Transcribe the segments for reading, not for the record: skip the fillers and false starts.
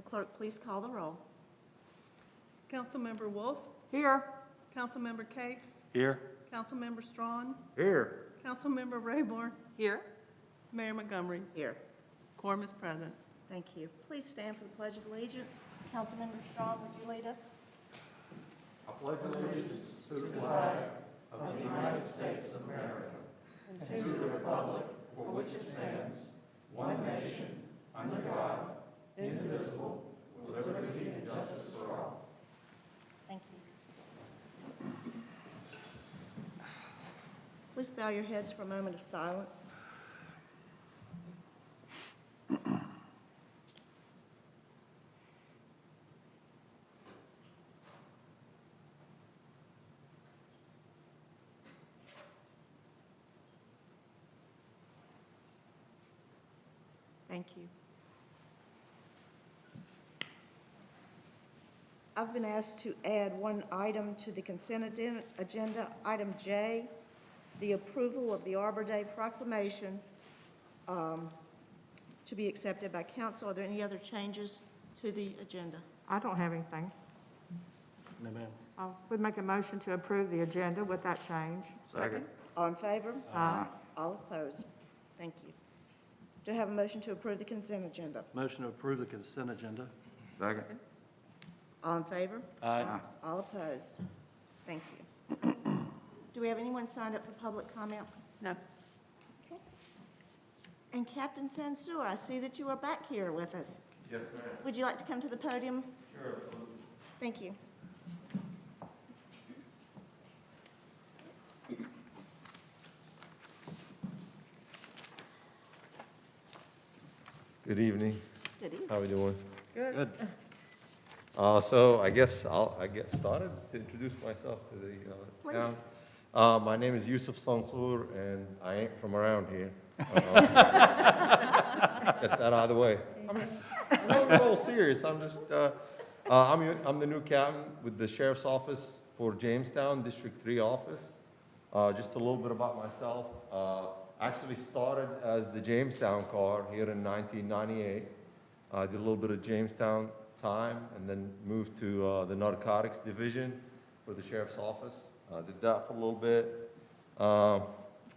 clerk please call the roll? Councilmember Wolf, Here. Councilmember Capes, Here. Councilmember Strawn, Here. Councilmember Rayborn, Here. Mayor Montgomery. Here. Quorum is present. Thank you. Please stand for the Pledge of Allegiance. Councilmember Strong, would you lead us? I pledge allegiance to the flag of the United States of America and to the republic for which it stands, one nation, under God, indivisible, with liberty and justice for all. Thank you. Please bow your heads for a moment of silence. Thank you. I've been asked to add one item to the consent agenda, item J, the approval of the Arbor Day Proclamation to be accepted by council. Are there any other changes to the agenda? I don't have anything. No, ma'am. I would make a motion to approve the agenda with that change. Second. All in favor? Aye. All opposed? Thank you. Do I have a motion to approve the consent agenda? Motion to approve the consent agenda. Second. All in favor? Aye. All opposed? Thank you. Do we have anyone signed up for public comment? No. Okay. And Captain Sansour, I see that you are back here with us. Yes, ma'am. Would you like to come to the podium? Sure. Thank you. Good evening. Good evening. How are we doing? Good. So I guess I get started to introduce myself to the town. My name is Yusuf Sansour, and I ain't from around here. Get that out of the way. I mean, I'm all serious. I'm just I'm the new captain with the sheriff's office for Jamestown District 3 office. Just a little bit about myself. Actually started as the Jamestown car here in 1998. Did a little bit of Jamestown time and then moved to the narcotics division for the sheriff's office. Did that for a little bit.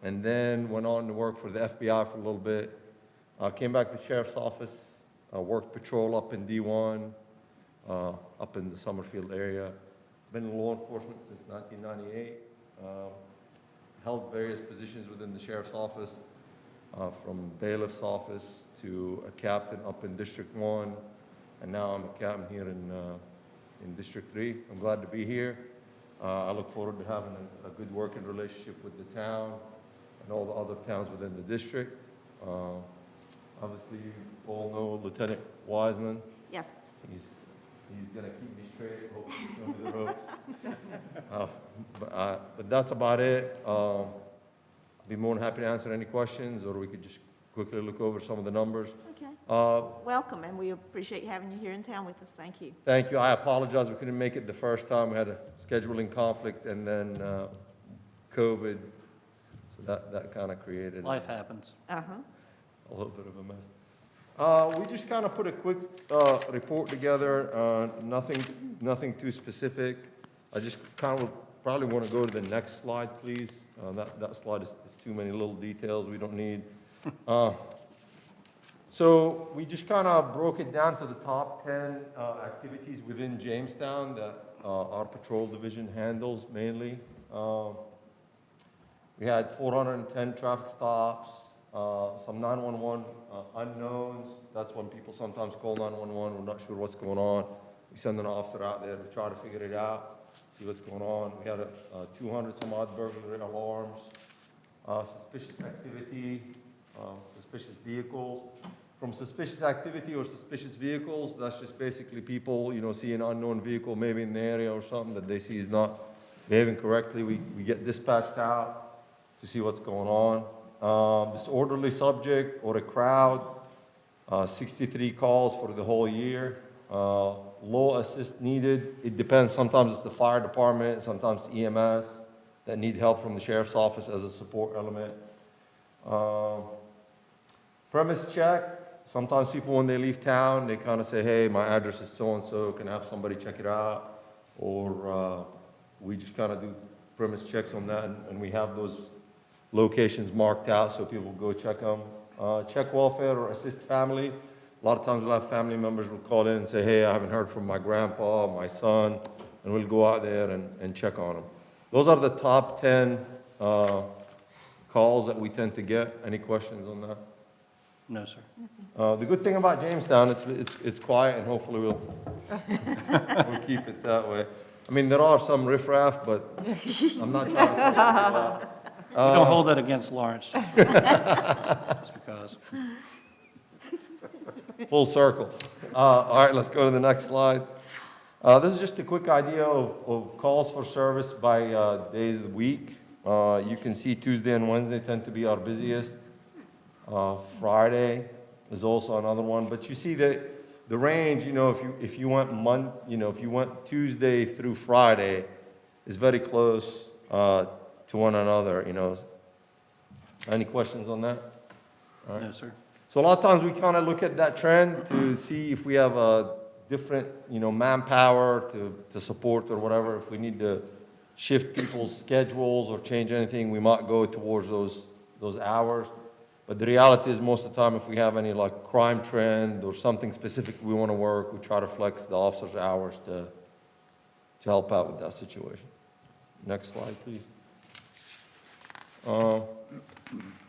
And then went on to work for the FBI for a little bit. Came back to the sheriff's office, worked patrol up in D1, up in the Summerfield area. Been in law enforcement since 1998. Held various positions within the sheriff's office, from bailiff's office to a captain up in District 1, and now I'm a captain here in District 3. I'm glad to be here. I look forward to having a good working relationship with the town and all the other towns within the district. Obviously, you all know Lieutenant Wiseman. Yes. He's gonna keep me straight, hopefully show me the ropes. But that's about it. I'll be more than happy to answer any questions, or we could just quickly look over some of the numbers. Okay. Welcome, and we appreciate having you here in town with us. Thank you. Thank you. I apologize, we couldn't make it the first time. We had a scheduling conflict and then COVID, so that kind of created Life happens. Uh-huh. a little bit of a mess. We just kind of put a quick report together, nothing too specific. I just kind of probably want to go to the next slide, please. That slide is too many little details we don't need. So we just kind of broke it down to the top 10 activities within Jamestown that our patrol division handles mainly. We had 410 traffic stops, some 911 unknowns. That's when people sometimes call 911, we're not sure what's going on. We send an officer out there to try to figure it out, see what's going on. We had 200 some odd burglary alarms, suspicious activity, suspicious vehicles. From suspicious activity or suspicious vehicles, that's just basically people, see an unknown vehicle maybe in the area or something that they see is not behaving correctly. We get dispatched out to see what's going on. Disorderly subject or a crowd, 63 calls for the whole year. Low assist needed. It depends. Sometimes it's the fire department, sometimes EMS that need help from the sheriff's office as a support element. Premise check, Sometimes people, when they leave town, they kind of say, hey, my address is so-and-so, can I have somebody check it out? Or we just kind of do premise checks on that, and we have those locations marked out so people go check them. Check welfare or assist family. A lot of times we'll have family members will call in and say, hey, I haven't heard from my grandpa, my son, and we'll go out there and check on them. Those are the top 10 calls that we tend to get. Any questions on that? No, sir. The good thing about Jamestown, it's quiet, and hopefully we'll keep it that way. I mean, there are some riffraff, but I'm not trying to point people out. We don't hold that against Lawrence, just because. Full circle. All right, let's go to the next slide. This is just a quick idea of calls for service by days of the week. You can see Tuesday and Wednesday tend to be our busiest. Friday is also another one, but you see that the range, if you went Tuesday through Friday, is very close to one another. Any questions on that? All right. No, sir. So a lot of times we kind of look at that trend to see if we have a different, manpower to support or whatever. If we need to shift people's schedules or change anything, we might go towards those hours. But the reality is most of the time, if we have any like crime trend or something specific we want to work, we try to flex the officers' hours to help out with that situation. Next slide, please.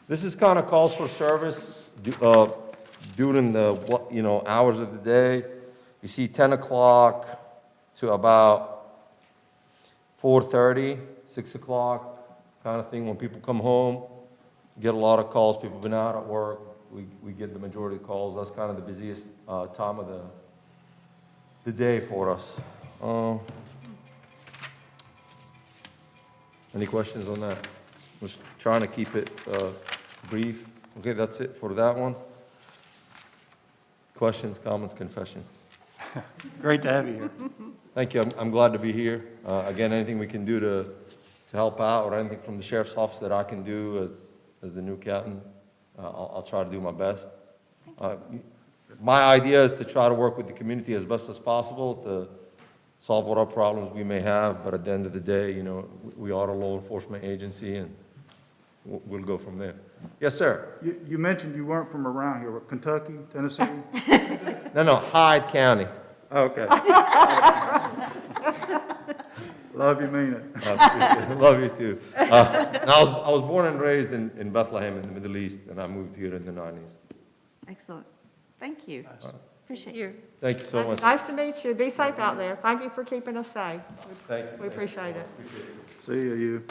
This is kind of calls for service during the hours of the day. You see 10 o'clock to about 4:30, 6 o'clock kind of thing when people come home. Get a lot of calls. People have been out at work. We get the majority of calls. That's kind of the busiest time of the day for us. Any questions on that? Just trying to keep it brief. Okay, that's it for that one. Questions, comments, confessions? Great to have you here. Thank you. I'm glad to be here. Again, anything we can do to help out, or anything from the sheriff's office that I can do as the new captain, I'll try to do my best. My idea is to try to work with the community as best as possible to solve whatever problems we may have, but at the end of the day, we are a law enforcement agency, and we'll go from there. Yes, sir. You mentioned you weren't from around here, what, Kentucky, Tennessee? No, Hyde County. Okay. Love you, mean it. Love you too. Now, I was born and raised in Bethlehem in the Middle East, and I moved here in the 90s. Excellent. Thank you. Appreciate You. Thank you so much. Nice to meet you. Be safe out there. Thank you for keeping us safe. Thank you. We appreciate it. See you.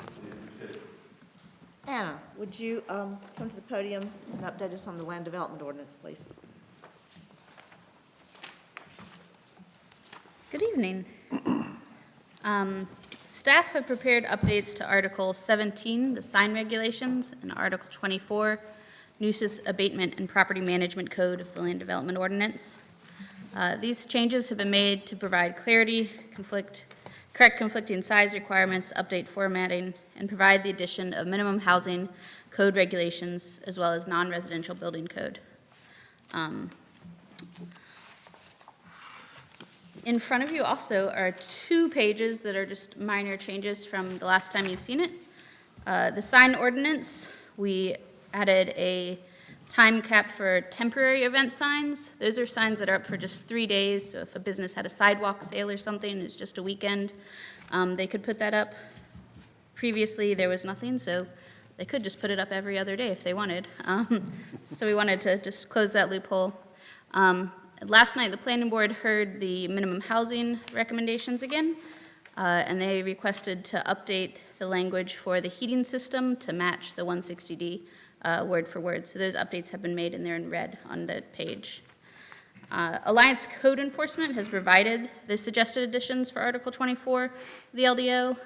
Anna, would you come to the podium and update us on the land development ordinance, please? Good evening. Staff have prepared updates to Article 17, the sign regulations, and Article 24, nuisance abatement and property management code of the land development ordinance. These changes have been made to provide clarity, correct conflicting size requirements, update formatting, and provide the addition of minimum housing code regulations as well as non-residential building code. In front of you also are 2 pages that are just minor changes from the last time you've seen it. The sign ordinance, we added a time cap for temporary event signs. Those are signs that are up for just 3 days, so if a business had a sidewalk sale or something, it's just a weekend, they could put that up. Previously, there was nothing, so they could just put it up every other day if they wanted. So we wanted to just close that loophole. Last night, the planning board heard the minimum housing recommendations again, and they requested to update the language for the heating system to match the 160D word for word. So those updates have been made, and they're in red on the page. Alliance Code Enforcement has provided the suggested additions for Article 24 of the LDO.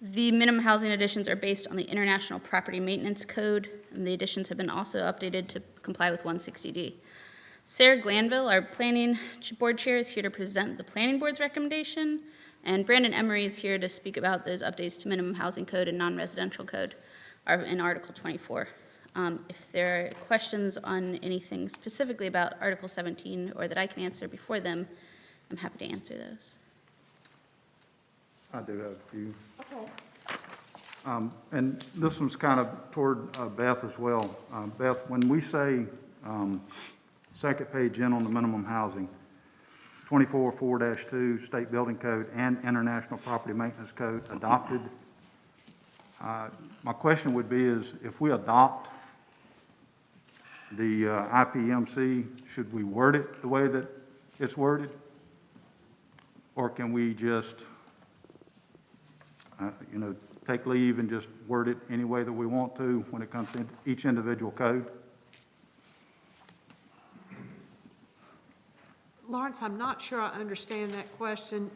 The minimum housing additions are based on the International Property Maintenance Code, and the additions have been also updated to comply with 160D. Sarah Glanville, our planning board chair, is here to present the planning board's recommendation, and Brandon Emery is here to speak about those updates to minimum housing code and non-residential code in Article 24. If there are questions on anything specifically about Article 17 or that I can answer before them, I'm happy to answer those. I do have a few. Okay. And this one's kind of toward Beth as well. Beth, when we say, second page in on the minimum housing, 24-4-2, State Building Code and International Property Maintenance Code adopted, my question would be is, if we adopt the IPMC, should we word it the way that it's worded? Or can we just, take leave and just word it any way that we want to when it comes to each individual code? Lawrence, I'm not sure I understand that question.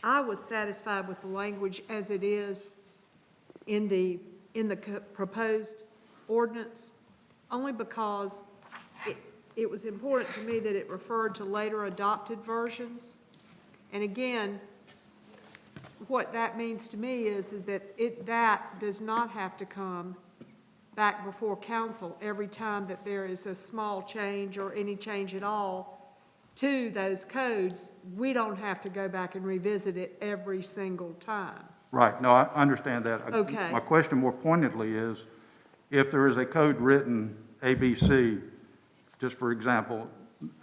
I was satisfied with the language as it is in the proposed ordinance, only because it was important to me that it referred to later adopted versions. And again, what that means to me is that that does not have to come back before council every time that there is a small change or any change at all to those codes. We don't have to go back and revisit it every single time. Right, no, I understand that. Okay. My question more pointedly is, if there is a code written ABC, just for example,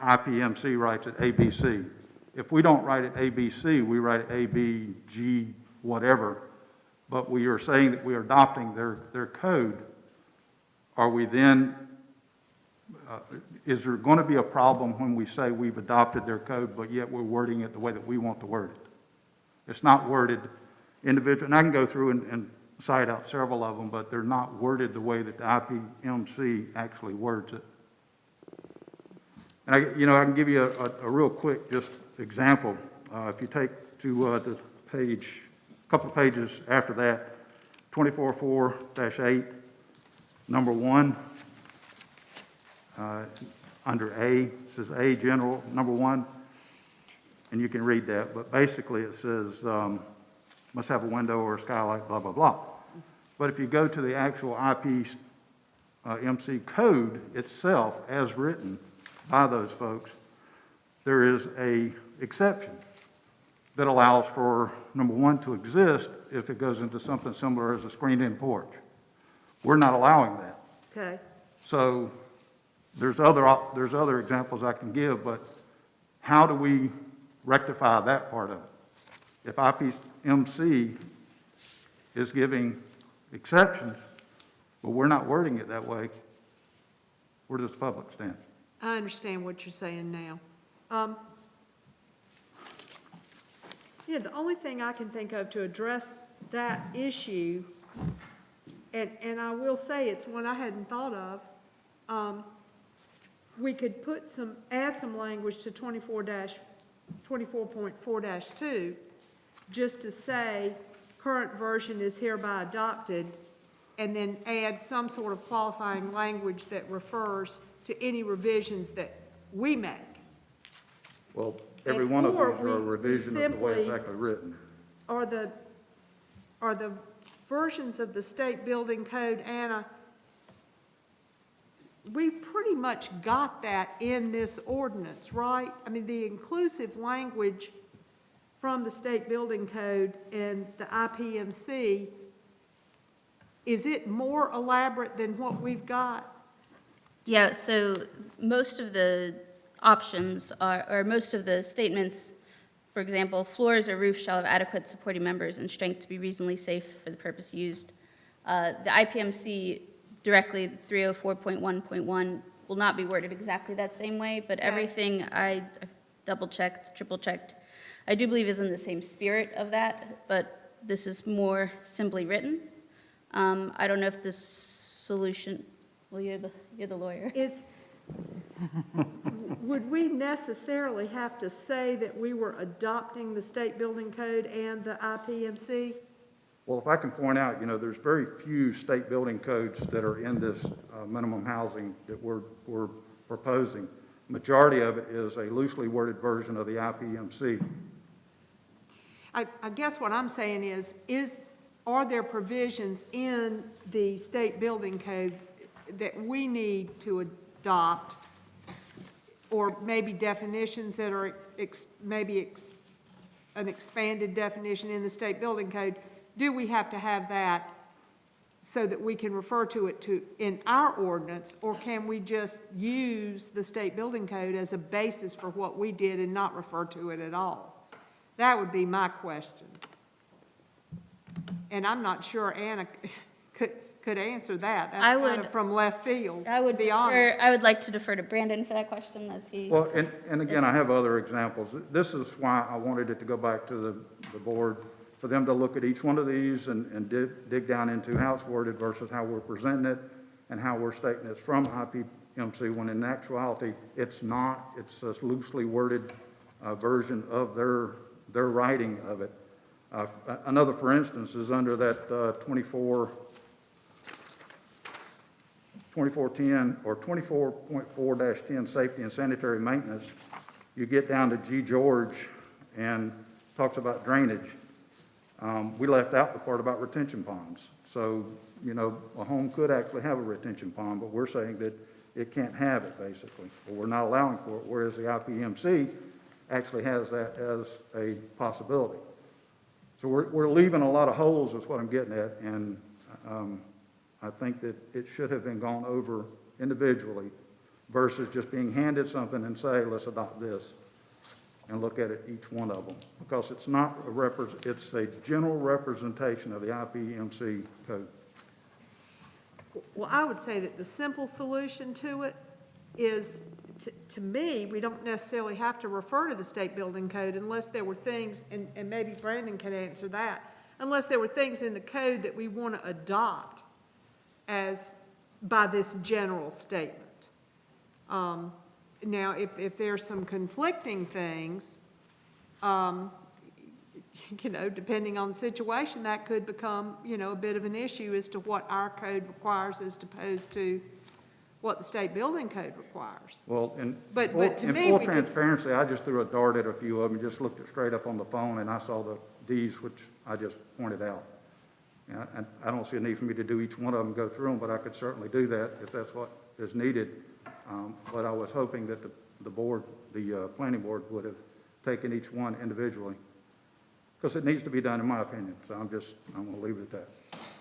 IPMC writes it ABC. If we don't write it ABC, we write it ABG, whatever, but we are saying that we are adopting their code, are we then, is there going to be a problem when we say we've adopted their code, but yet we're wording it the way that we want to word it? It's not worded individual, and I can go through and cite out several of them, but they're not worded the way that the IPMC actually words it. And I can give you a real quick just example. If you take to the page, a couple of pages after that, 24-4-8, number 1, under A, it says A, general, number 1, and you can read that, but basically it says, must have a window or a skylight, blah, blah, blah. But if you go to the actual IPMC code itself, as written by those folks, there is a exception that allows for, number 1, to exist if it goes into something similar as a screened-in porch. We're not allowing that. Okay. So there's other examples I can give, but how do we rectify that part of it? If IPMC is giving exceptions, but we're not wording it that way, where does the public stand? I understand what you're saying now. The only thing I can think of to address that issue, and I will say it's one I hadn't thought of, we could add some language to 24.4-2, just to say current version is hereby adopted, and then add some sort of qualifying language that refers to any revisions that we make. Well, every one of Or these are a we revision of the way it's simply- actually written. Are the versions of the state building code, Anna, we pretty much got that in this ordinance, right? I mean, the inclusive language from the state building code and the IPMC, is it more elaborate than what we've got? Yeah, so most of the options are, or most of the statements, for example, floors or roofs shall have adequate supporting members and strength to be reasonably safe for the purpose used. The IPMC directly, 304.1.1, will not be worded exactly that same way, but everything I've double-checked, triple-checked, I do believe is in the same spirit of that, but this is more simply written. I don't know if this solution, well, you're the lawyer. Would we necessarily have to say that we were adopting the state building code and the IPMC? Well, if I can point out, there's very few state building codes that are in this minimum housing that we're proposing. Majority of it is a loosely worded version of the IPMC. I guess what I'm saying are there provisions in the state building code that we need to adopt, or maybe definitions that are an expanded definition in the state building code, do we have to have that so that we can refer to it in our ordinance, or can we just use the state building code as a basis for what we did and not refer to it at all? That would be my question. And I'm not sure Anna could answer that. I That's kind would- of from left field, I would to be defer, honest. I would like to defer to Brandon for that question as he. Well, and again, I have other examples. This is why I wanted it to go back to the board, for them to look at each one of these and dig down into how it's worded versus how we're presenting it and how we're stating it's from IPMC, when in actuality, it's not. It's a loosely worded version of their writing of it. Another, for instance, is under that 2410 or 24.4-10 safety and sanitary maintenance. You get down to G. George and talks about drainage. We left out the part about retention ponds. So, you know, a home could actually have a retention pond, but we're saying that it can't have it, basically, or we're not allowing for it, whereas the IPMC actually has that as a possibility. So we're leaving a lot of holes, is what I'm getting at, and I think that it should have been gone over individually versus just being handed something and say, let's adopt this, and look at it, each one of them. Because it's not it's a general representation of the IPMC code. Well, I would say that the simple solution to it is, to me, we don't necessarily have to refer to the state building code unless there were things, and maybe Brandon can answer that, unless there were things in the code that we want to adopt as, by this general statement. Now, if there's some conflicting things, you know, depending on the situation, that could become, you know, a bit of an issue as to what our code requires as opposed to what the state building code requires. Well, But to in me, full we could- transparency, I just threw a dart at a few of them, just looked it straight up on the phone, and I saw the Ds, which I just pointed out. And I don't see a need for me to do each one of them, go through them, but I could certainly do that if that's what is needed. But I was hoping that the board, the planning board, would have taken each one individually, because it needs to be done, in my opinion. So I'm going to leave it at that.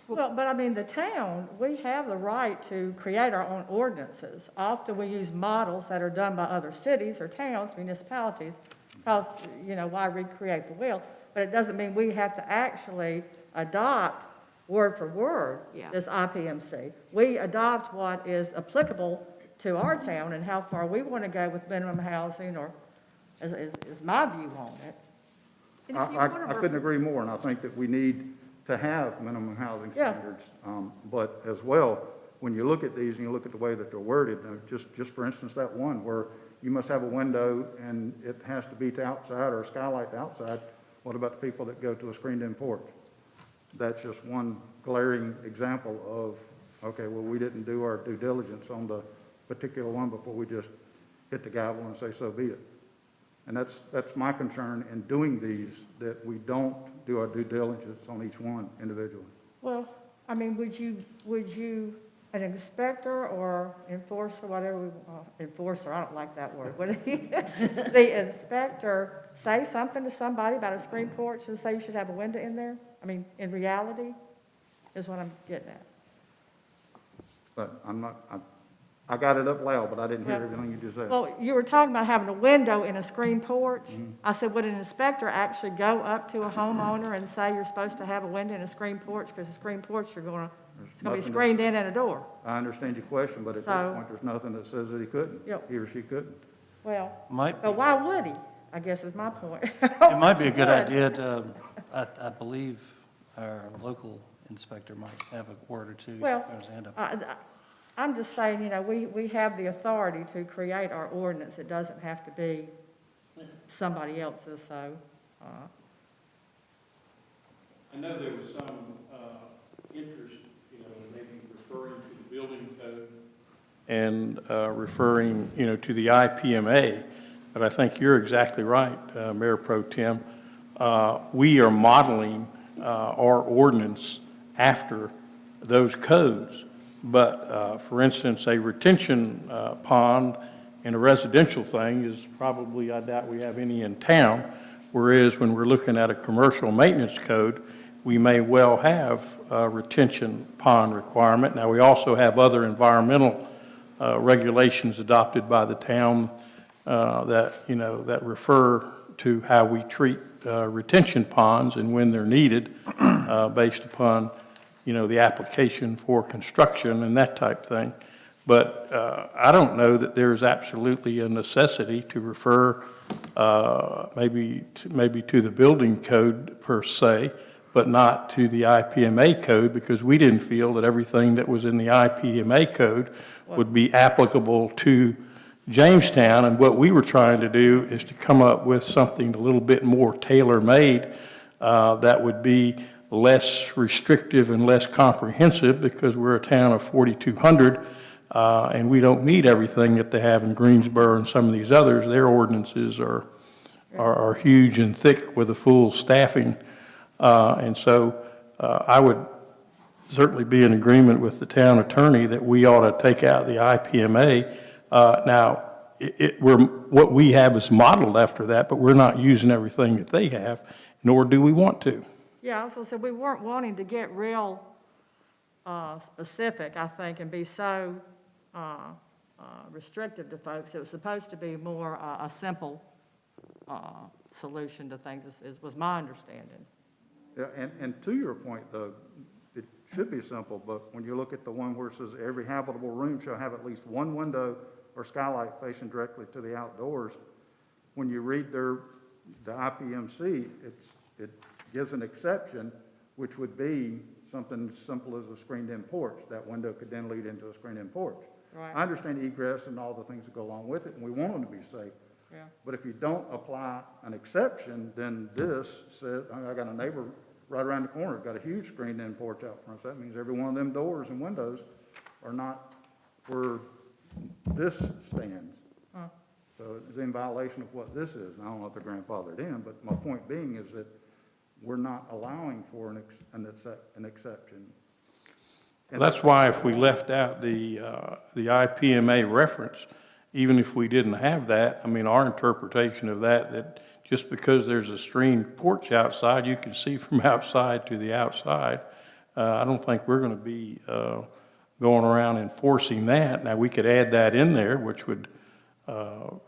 Well, but I mean, the town, we have the right to create our own ordinances. Often we use models that are done by other cities or towns, municipalities, because, you know, why recreate the wheel? But it doesn't mean we have to actually adopt word for word Yeah. this IPMC. We adopt what is applicable to our town and how far we want to go with minimum housing, or is my view on it. And if you wanna I couldn't agree more, and I think that we need to have minimum housing Yeah. standards. But as well, when you look at these and you look at the way that they're worded, just for instance, that one where you must have a window and it has to be to outside or a skylight to outside, what about the people that go to a screened-in porch? That's just one glaring example of, okay, well, we didn't do our due diligence on the particular one before we just hit the gavel and say, so be it. And that's my concern in doing these, that we don't do our due diligence on each one individually. Well, I mean, would you, an inspector or enforcer, whatever, enforcer, I don't like that word, would the inspector say something to somebody about a screen porch and say you should have a window in there? I mean, in reality, is what I'm getting at. But I got it up loud, but I didn't hear Well- everything you just said. Well, you were talking about having a window in a screen porch. I said, would an inspector actually go up to a homeowner and say you're supposed to have a window in a screen porch, because a screen porch, it's going to be nothing screened in and a door? I understand your question, but at So- this point, there's nothing that says that he couldn't. Yep. He or she couldn't. Well, Might but be, why would he, I guess is my point. it might be a good idea to, I believe our local inspector might have a word or two. Well, There's a hand up. I'm just saying, you know, we have the authority to create our ordinance. It doesn't have to be somebody else's, so. I know there was some interest, you know, in maybe referring to the building code and referring, you know, to the IPMA, but I think you're exactly right, Mayor Pro Tem. We are modeling our ordinance after those codes, But, for instance, a retention pond in a residential thing is probably, I doubt we have any in town, whereas when we're looking at a commercial maintenance code, we may well have a retention pond requirement. Now, we also have other environmental regulations adopted by the town that refer to how we treat retention ponds and when they're needed, based upon, the application for construction and that type thing. But I don't know that there is absolutely a necessity to refer maybe to the building code per se, but not to the IPMA code, because we didn't feel that everything that was in the IPMA code would be applicable to Jamestown. And what we were trying to do is to come up with something a little bit more tailor-made that would be less restrictive and less comprehensive, because we're a town of 4,200, and we don't need everything that they have in Greensboro and some of these others. Their ordinances are huge and thick with a full staffing. And so I would certainly be in agreement with the town attorney that we ought to take out the IPMA. Now, what we have is modeled after that, but we're not using everything that they have, nor do we want to. Yeah, I was gonna say, we weren't wanting to get real specific, I think, and be so restrictive to folks. It was supposed to be more a simple solution to things, was my understanding. Yeah, and to your point, though, it should be simple, but when you look at the one where it says every habitable room shall have at least one window or skylight facing directly to the outdoors, when you read the IPMC, it gives an exception, which would be something as simple as a screened-in porch. That window could then lead into a screened-in porch. Right. I understand egress and all the things that go along with it, and we want them to be safe. Yeah. But if you don't apply an exception, then this says, I got a neighbor right around the corner, got a huge screened-in porch out front. So that means every one of them doors and windows are not where this stands. Huh. So it's in violation of what this is. And I don't know if they're grandfathered in, but my point being is that we're not allowing for an exception. And That's why if we left out the IPMA reference, even if we didn't have that, I mean, our interpretation of that just because there's a screened porch outside, you can see from outside to the outside. I don't think we're going to be going around enforcing that. Now, we could add that in there, which would, allow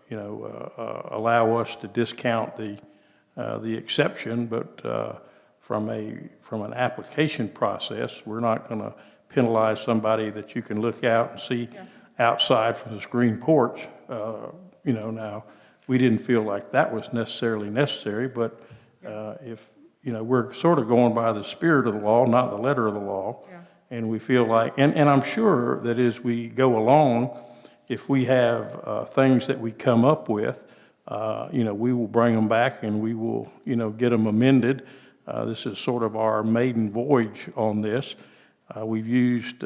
us to discount the exception, but from an application process, we're not going to penalize somebody that you can look out and see outside from the screened porch. Now, we didn't feel like that was necessary, but if, we're sort of going by the spirit of the law, not the letter of the law. Yeah. And we feel like, and I'm sure that as we go along, if we have things that we come up with, we will bring them back and we will, get them amended. This is sort of our maiden voyage on this. We've used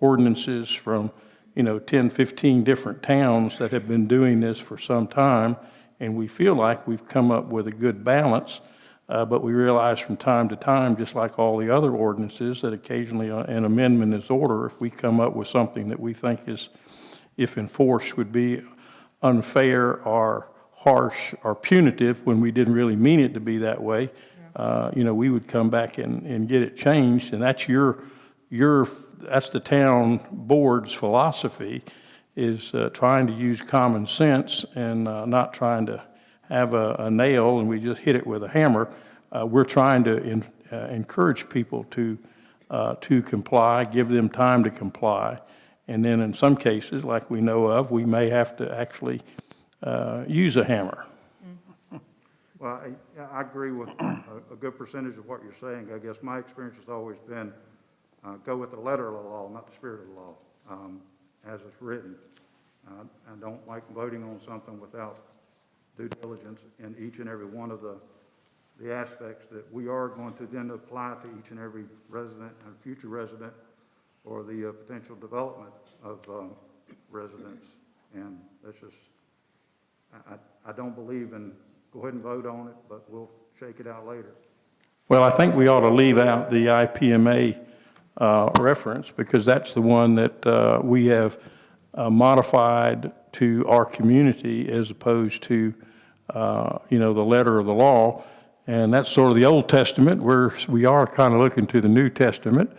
ordinances from, 10, 15 different towns that have been doing this for some time, and we feel like we've come up with a good balance, but we realize from time to time, just like all the other ordinances, that occasionally an amendment is order if we come up with something that we think is, if enforced, would be unfair or harsh or punitive when we didn't really mean it to be that way. We would come back and get it changed, and that's that's the town board's philosophy, is trying to use common sense and not trying to have a nail and we just hit it with a hammer. We're trying to encourage people to comply, give them time to comply, and then in some cases, like we know of, we may have to actually use a hammer. Well, I agree with a good percentage of what you're saying. I guess my experience has always been go with the letter of the law, not the spirit of the law, as it's written. I don't like voting on something without due diligence in each and every one of the aspects that we are going to then apply to each and every resident and future resident or the potential development of residents. And that's just, I don't believe in go ahead and vote on it, but we'll shake it out later. Well, I think we ought to leave out the IPMA reference, because that's the one that we have modified to our community as opposed to, the letter of the law. And that's sort of the Old Testament, where we are kind of looking to the New Testament,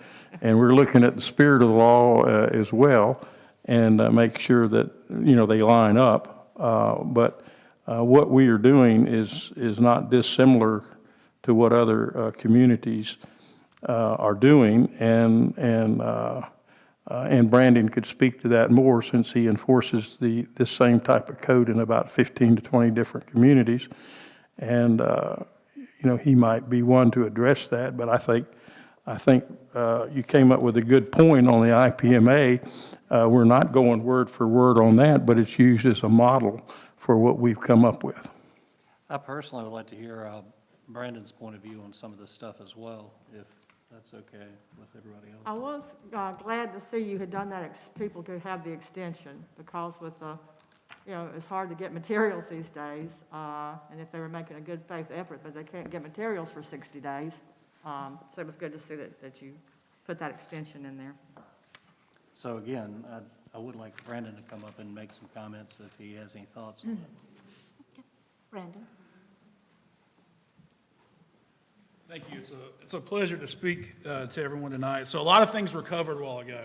and we're looking at the spirit of the law as well, and make sure that, they line up. But what we are doing is not dissimilar to what other communities are doing, and Brandon could speak to that more, since he enforces this same type of code in about 15 to 20 different communities. And he might be one to address that, but I think you came up with a good point on the IPMA. We're not going word for word on that, but it's used as a model for what we've come up with. I personally would like to hear Brandon's point of view on some of this stuff as well, if that's okay with everybody else. I was glad to see you had done that, people could have the extension, because with the, it's hard to get materials these days, and if they were making a good faith effort, but they can't get materials for 60 days. So it was good to see that you put that extension in there. So again, I would like Brandon to come up and make some comments if he has any thoughts on it. Brandon? Thank you. It's a pleasure to speak to everyone tonight. So a lot of things were covered a while ago,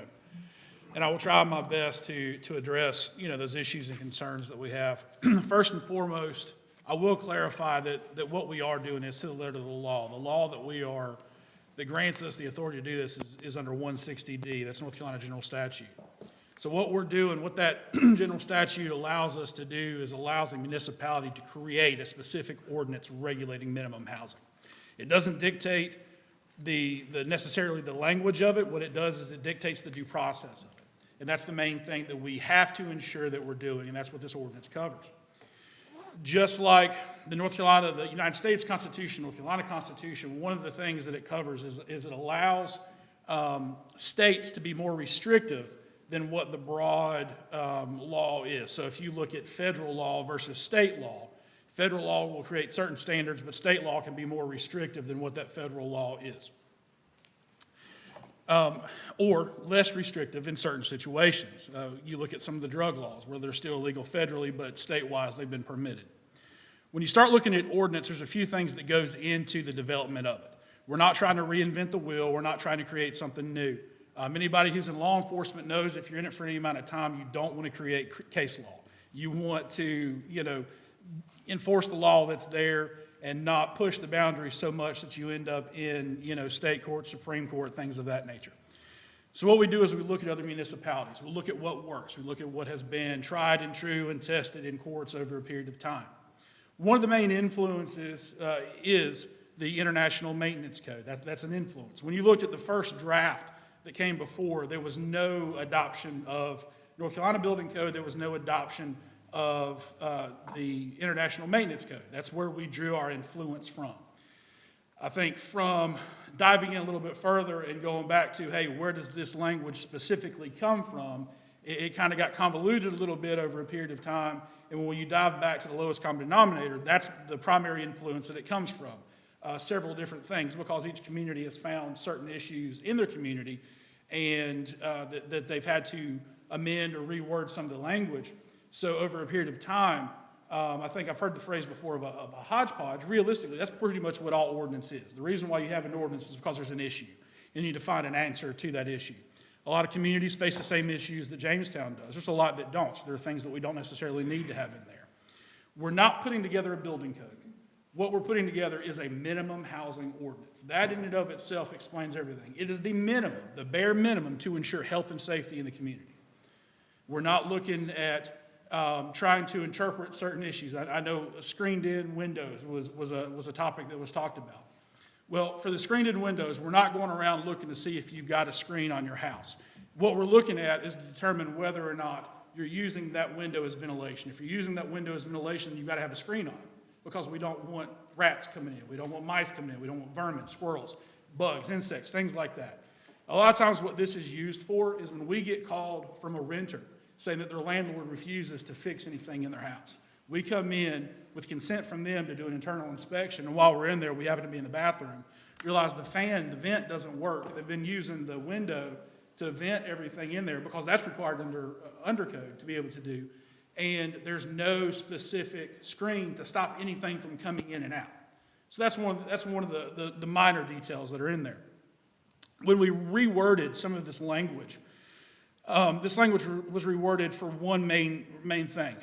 and I will try my best to address those issues and concerns that we have. First and foremost, I will clarify that what we are doing is to the letter of the law. The law that grants us the authority to do this is under 160D. That's North Carolina General Statute. So what we're doing, what that general statute allows us to do is allows the municipality to create a specific ordinance regulating minimum housing. It doesn't dictate necessarily the language of it. What it does is it dictates the due process of it. And that's the main thing that we have to ensure that we're doing, and that's what this ordinance covers. Just like the United States Constitution, North Carolina Constitution, one of the things that it covers is it allows states to be more restrictive than what the broad law is. So if you look at federal law versus state law, federal law will create certain standards, but state law can be more restrictive than what that federal law is. Or less restrictive in certain situations. You look at some of the drug laws where they're still illegal federally, but state-wise they've been permitted. When you start looking at ordinance, there's a few things that goes into the development of it. We're not trying to reinvent the wheel. We're not trying to create something new. Anybody who's in law enforcement knows if you're in it for any amount of time, you don't want to create case law. You want to, enforce the law that's there and not push the boundaries so much that you end up in, state court, Supreme Court, things of that nature. So what we do is we look at other municipalities. We look at what works. We look at what has been tried and true and tested in courts over a period of time. One of the main influences is the International Maintenance Code. That's an influence. When you looked at the first draft that came before, there was no adoption of North Carolina Building Code. There was no adoption of the International Maintenance Code. That's where we drew our influence from. I think from diving in a little bit further and going back to, hey, where does this language specifically come from, it kind of got convoluted a little bit over a period of time. And when you dive back to the lowest common denominator, that's the primary influence that it comes from. Several different things, because each community has found certain issues in their community and that they've had to amend or reword some of the language. So over a period of time, I think I've heard the phrase before of a hodgepodge. Realistically, that's pretty much what all ordinance is. The reason why you have an ordinance is because there's an issue. You need to find an answer to that issue. A lot of communities face the same issues that Jamestown does. There's a lot that don't. So there are things that we don't necessarily need to have in there. We're not putting together a building code. What we're putting together is a minimum housing ordinance. That in and of itself explains everything. It is the minimum, the bare minimum, to ensure health and safety in the community. We're not looking at trying to interpret certain issues. I know screened-in windows was a topic that was talked about. Well, for the screened-in windows, we're not going around looking to see if you've got a screen on your house. What we're looking at is to determine whether or not you're using that window as ventilation. If you're using that window as ventilation, you've got to have a screen on it, because we don't want rats coming in. We don't want mice coming in. We don't want vermin, squirrels, bugs, insects, things like that. A lot of times what this is used for is when we get called from a renter saying that their landlord refuses to fix anything in their house. We come in with consent from them to do an internal inspection, and while we're in there, we happen to be in the bathroom. realize the vent doesn't work. They've been using the window to vent everything in there because that's required under undercode to be able to do. And there's no specific screen to stop anything from coming in and out. So that's one of the minor details that are in there. When we reworded some of this language was reworded for one main thing.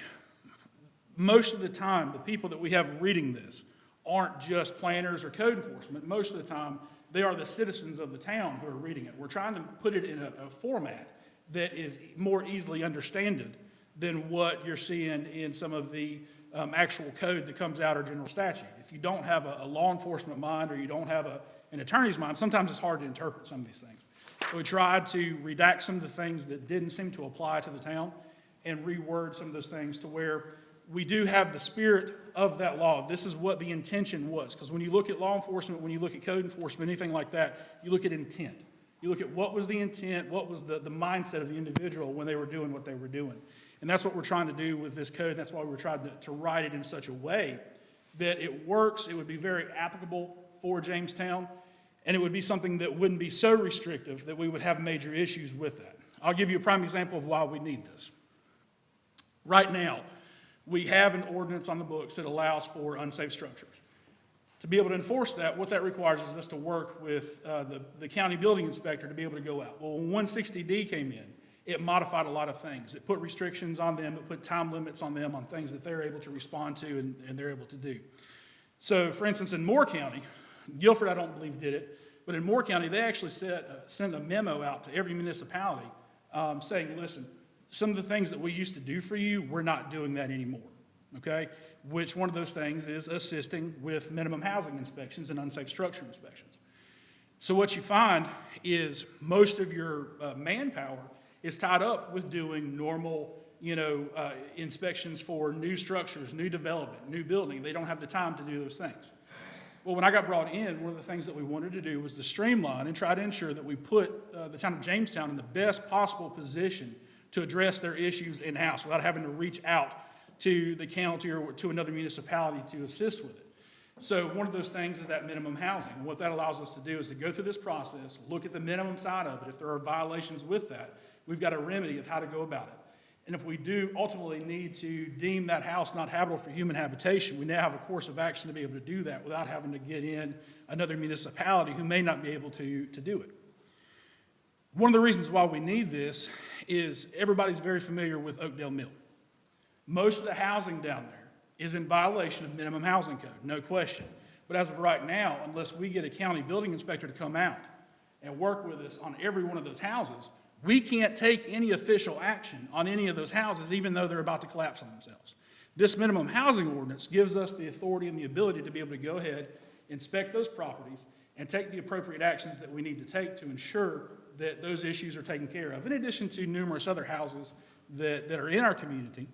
Most of the time, the people that we have reading this aren't just planners or code enforcement. Most of the time, they are the citizens of the town who are reading it. We're trying to put it in a format that is more easily understood than what you're seeing in some of the actual code that comes out or general statute. If you don't have a law enforcement mind or you don't have an attorney's mind, sometimes it's hard to interpret some of these things. So we tried to redact some of the things that didn't seem to apply to the town and reword some of those things to where we do have the spirit of that law. This is what the intention was. Because when you look at law enforcement, when you look at code enforcement, anything like that, you look at intent. You look at what was the intent, what was the mindset of the individual when they were doing what they were doing. And that's what we're trying to do with this code. That's why we're trying to write it in such a way that it works, it would be very applicable for Jamestown, and it would be something that wouldn't be so restrictive that we would have major issues with that. I'll give you a prime example of why we need this. Right now, we have an ordinance on the books that allows for unsafe structures. To be able to enforce that, what that requires is us to work with the county building inspector to be able to go out. Well, when 160D came in, it modified a lot of things. It put restrictions on them, it put time limits on them on things that they're able to respond to and they're able to do. So, for instance, in Moore County, Guilford I don't believe did it, but in Moore County, they actually sent a memo out to every municipality saying, listen, some of the things that we used to do for you, we're not doing that anymore, okay? Which one of those things is assisting with minimum housing inspections and unsafe structure inspections. So what you find is most of your manpower is tied up with doing normal, inspections for new structures, new development, new building. They don't have the time to do those things. Well, when I got brought in, one of the things that we wanted to do was to streamline and try to ensure that we put the town of Jamestown in the best possible position to address their issues in-house without having to reach out to the county or to another municipality to assist with it. So one of those things is that minimum housing. And what that allows us to do is to go through this process, look at the minimum side of it. If there are violations with that, we've got a remedy of how to go about it. And if we do ultimately need to deem that house not habitable for human habitation, we now have a course of action to be able to do that without having to get in another municipality who may not be able to do it. One of the reasons why we need this is everybody's very familiar with Oakdale Mill. Most of the housing down there is in violation of minimum housing code, no question. But as of right now, unless we get a county building inspector to come out and work with us on every one of those houses, we can't take any official action on any of those houses, even though they're about to collapse on themselves. This minimum housing ordinance gives us the authority and the ability to be able to go ahead, inspect those properties, and take the appropriate actions that we need to take to ensure that those issues are taken care of, in addition to numerous other houses that are in our community.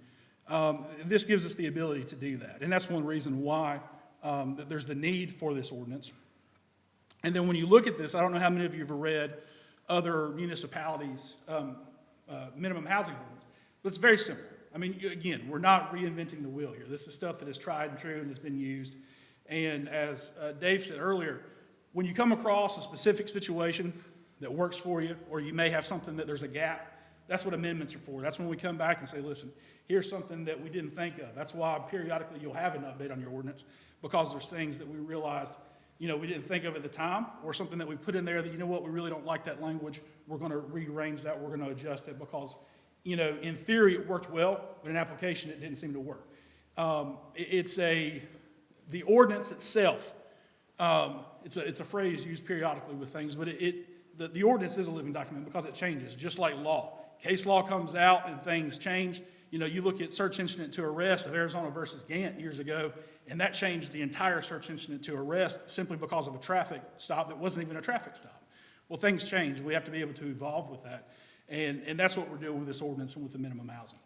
This gives us the ability to do that, and that's one reason why that there's the need for this ordinance. And then when you look at this, I don't know how many of you have read other municipalities' minimum housing ordinance, but it's very simple. I mean, again, we're not reinventing the wheel here. This is stuff that is tried and true and has been used. And as Dave said earlier, when you come across a specific situation that works for you, or you may have something that there's a gap, that's what amendments are for. That's when we come back and say, listen, here's something that we didn't think of. That's why periodically you'll have an update on your ordinance, because there's things that we realized we didn't think of at the time, or something that we put in there that, we really don't like that language. We're going to rearrange that. We're going to adjust it because, in theory it worked well, but in application it didn't seem to work. The ordinance itself, it's a phrase used periodically with things, but the ordinance is a living document because it changes, just like law. Case law comes out and things change. You look at search incident to arrest of Arizona versus Gant years ago, and that changed the entire search incident to arrest simply because of a traffic stop that wasn't even a traffic stop. Well, things change. We have to be able to evolve with that, and that's what we're doing with this ordinance and with the minimum housing.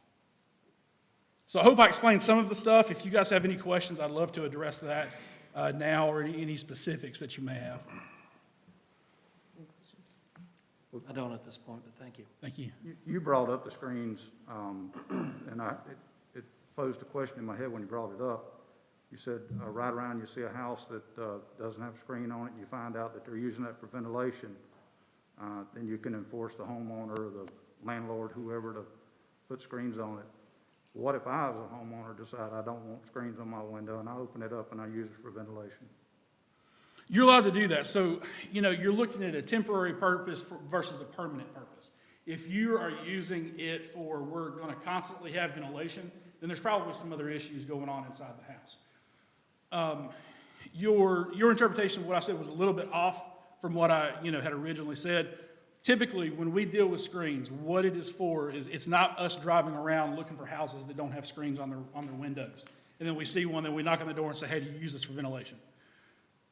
So I hope I explained some of the stuff. If you guys have any questions, I'd love to address that now, or any specifics that you may have. I don't at this point, but thank you. Thank you. You brought up the screens, and it posed a question in my head when you brought it up. You said, right around, you see a house that doesn't have a screen on it, and you find out that they're using that for ventilation, then you can enforce the homeowner, or the landlord, whoever, to put screens on it. What if I, as a homeowner, decide I don't want screens on my window, and I open it up and I use it for ventilation? You're allowed to do that. So, you're looking at a temporary purpose versus a permanent purpose. If you are using it for, we're going to constantly have ventilation, then there's probably some other issues going on inside the house. Your interpretation of what I said was a little bit off from what I, had originally said. Typically, when we deal with screens, what it is for is it's not us driving around looking for houses that don't have screens on their windows. And then we see one, then we knock on the door and say, hey, do you use this for ventilation?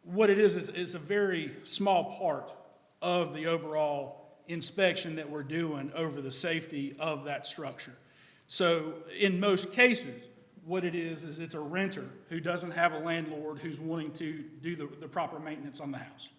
What it is it's a very small part of the overall inspection that we're doing over the safety of that structure. So in most cases, what it is it's a renter who doesn't have a landlord who's wanting to do the proper maintenance on the house.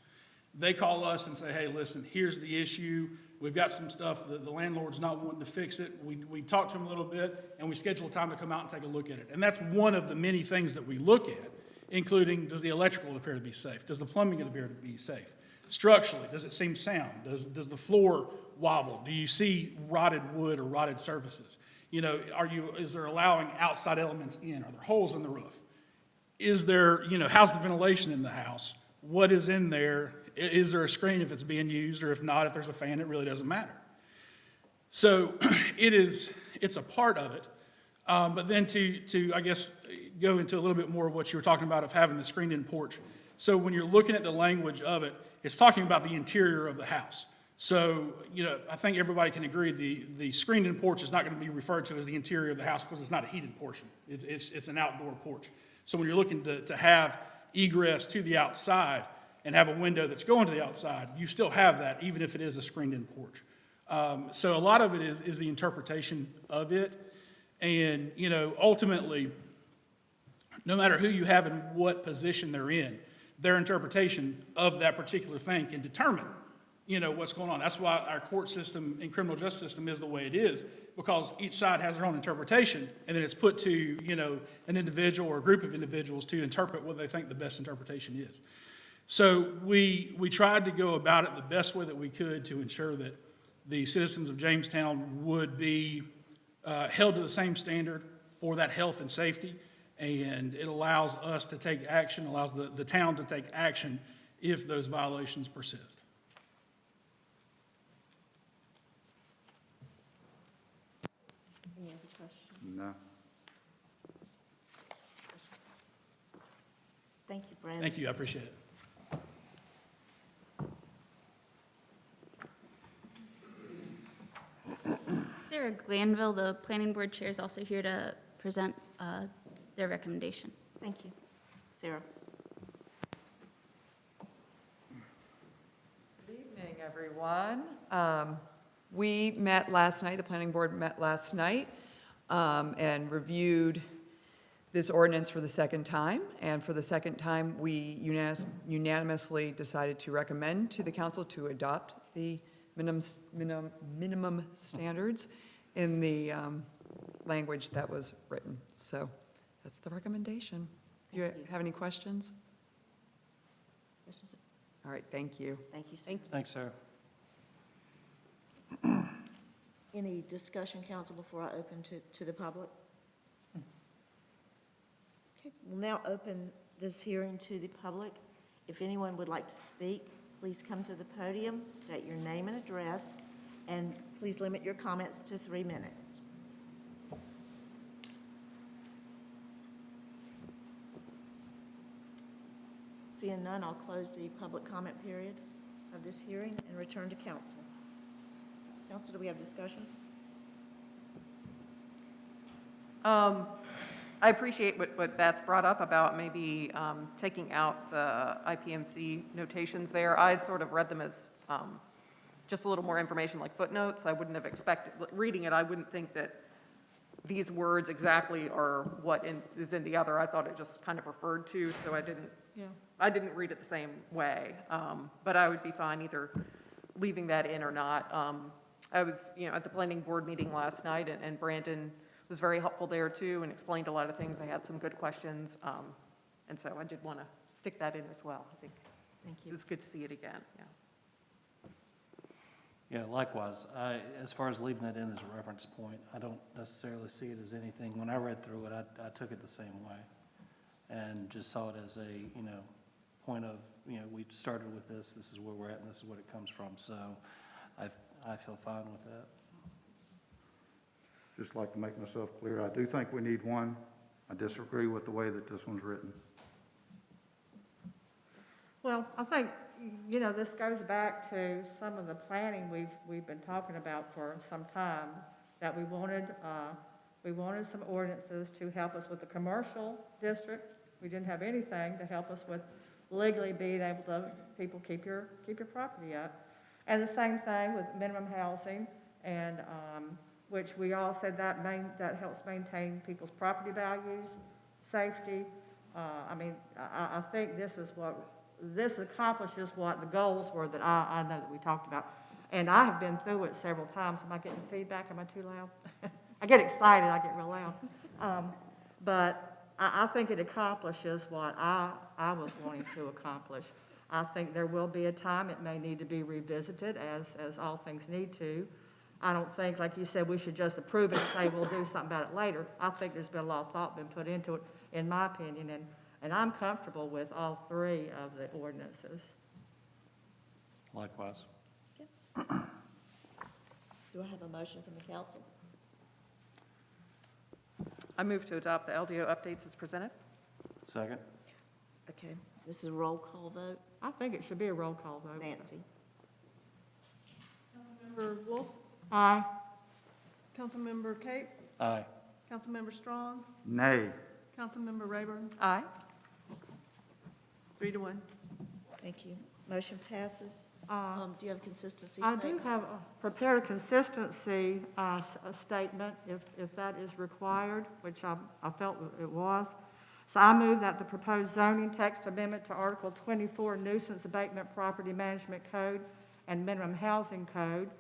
They call us and say, hey, listen, here's the issue. We've got some stuff that the landlord's not wanting to fix it. We talk to him a little bit, and we schedule time to come out and take a look at it. And that's one of the many things that we look at, including, does the electrical appear to be safe? Does the plumbing appear to be safe? Structurally, does it seem sound? Does the floor wobble? Do you see rotted wood or rotted surfaces? Is there allowing outside elements in? Are there holes in the roof? Is there, how's the ventilation in the house? What is in there? Is there a screen if it's being used, or if not, if there's a fan, it really doesn't matter. So it's a part of it. But then to I guess, go into a little bit more of what you were talking about of having the screened-in porch. So when you're looking at the language of it, it's talking about the interior of the house. So, I think everybody can agree the screened-in porch is not going to be referred to as the interior of the house because it's not a heated portion. It's an outdoor porch. So when you're looking to have egress to the outside and have a window that's going to the outside, you still have that even if it is a screened-in porch. So a lot of it is the interpretation of it. And, ultimately, no matter who you have and what position they're in, their interpretation of that particular thing can determine, what's going on. That's why our court system and criminal justice system is the way it is, because each side has their own interpretation, and then it's put to, an individual or a group of individuals to interpret what they think the best interpretation is. So we tried to go about it the best way that we could to ensure that the citizens of Jamestown would be held to the same standard for that health and safety, and it allows us to take action, allows the town to take action if those violations persist. Any other questions? No. Thank you, Brandon. Thank you, I appreciate it. Sarah Glanville, the planning board chair, is also here to present their recommendation. Thank you. Sarah? Good evening, everyone. We met last night, the planning board met last night, and reviewed this ordinance for the second time. And for the second time, we unanimously decided to recommend to the council to adopt the minimum standards in the language that was written. So that's the recommendation. Do you have any questions? Questions? All right, thank you. Thank you, Sarah. Thanks, Sarah. Any discussion, council, before I open to the public? Okay, we'll now open this hearing to the public. If anyone would like to speak, please come to the podium, state your name and address, and please limit your comments to 3 minutes. Seeing none, I'll close the public comment period of this hearing and return to council. Council, do we have discussion? I appreciate what Beth brought up about maybe taking out the IPMC notations there. I had sort of read them as just a little more information like footnotes. I wouldn't have expected, reading it, I wouldn't think that these words exactly are what is in the other. I thought it just kind of referred to, so I didn't read it the same way. But I would be fine either leaving that in or not. I was, at the planning board meeting last night, and Brandon was very helpful there too and explained a lot of things. I had some good questions. And so I did want to stick that in as well. I think Thank it you. was good to see it again, yeah. Yeah, likewise. As far as leaving it in as a reference point, I don't necessarily see it as anything. When I read through it, I took it the same way and just saw it as a, point of, we started with this is where we're at, and this is what it comes from. So I feel fine with that. Just like to make myself clear, I do think we need one. I disagree with the way that this one's written. Well, I think, this goes back to some of the planning we've been talking about for some time, that we wanted some ordinances to help us with the commercial district. We didn't have anything to help us with legally being able to, people keep your property up. And the same thing with minimum housing, and, which we all said that helps maintain people's property values, safety. I think this accomplishes what the goals were that I know that we talked about. And I have been through it several times. Am I getting feedback? Am I too loud? I get excited, I get real loud. But I think it accomplishes what I was wanting to accomplish. I think there will be a time it may need to be revisited, as all things need to. I don't think, like you said, we should just approve it and say we'll do something about it later. I think there's been a lot of thought been put into it, in my opinion, and I'm comfortable with all three of the ordinances. Likewise. Do I have a motion from the council? I move to adopt the LDO updates as presented. Second? Okay, this is a roll call vote. I think it should be a roll call vote. Nancy? Councilmember Wolf, Aye. Councilmember Capes, Aye. Councilmember Strong, Nay. Councilmember Rayburn, Aye. 3-1. Thank you. Motion passes. Do you have a consistency I statement? do have prepared a consistency a statement, if that is required, which I felt it was. So I move that the proposed zoning text amendment to Article 24 Nuisance Abatement Property Management Code and Minimum Housing Code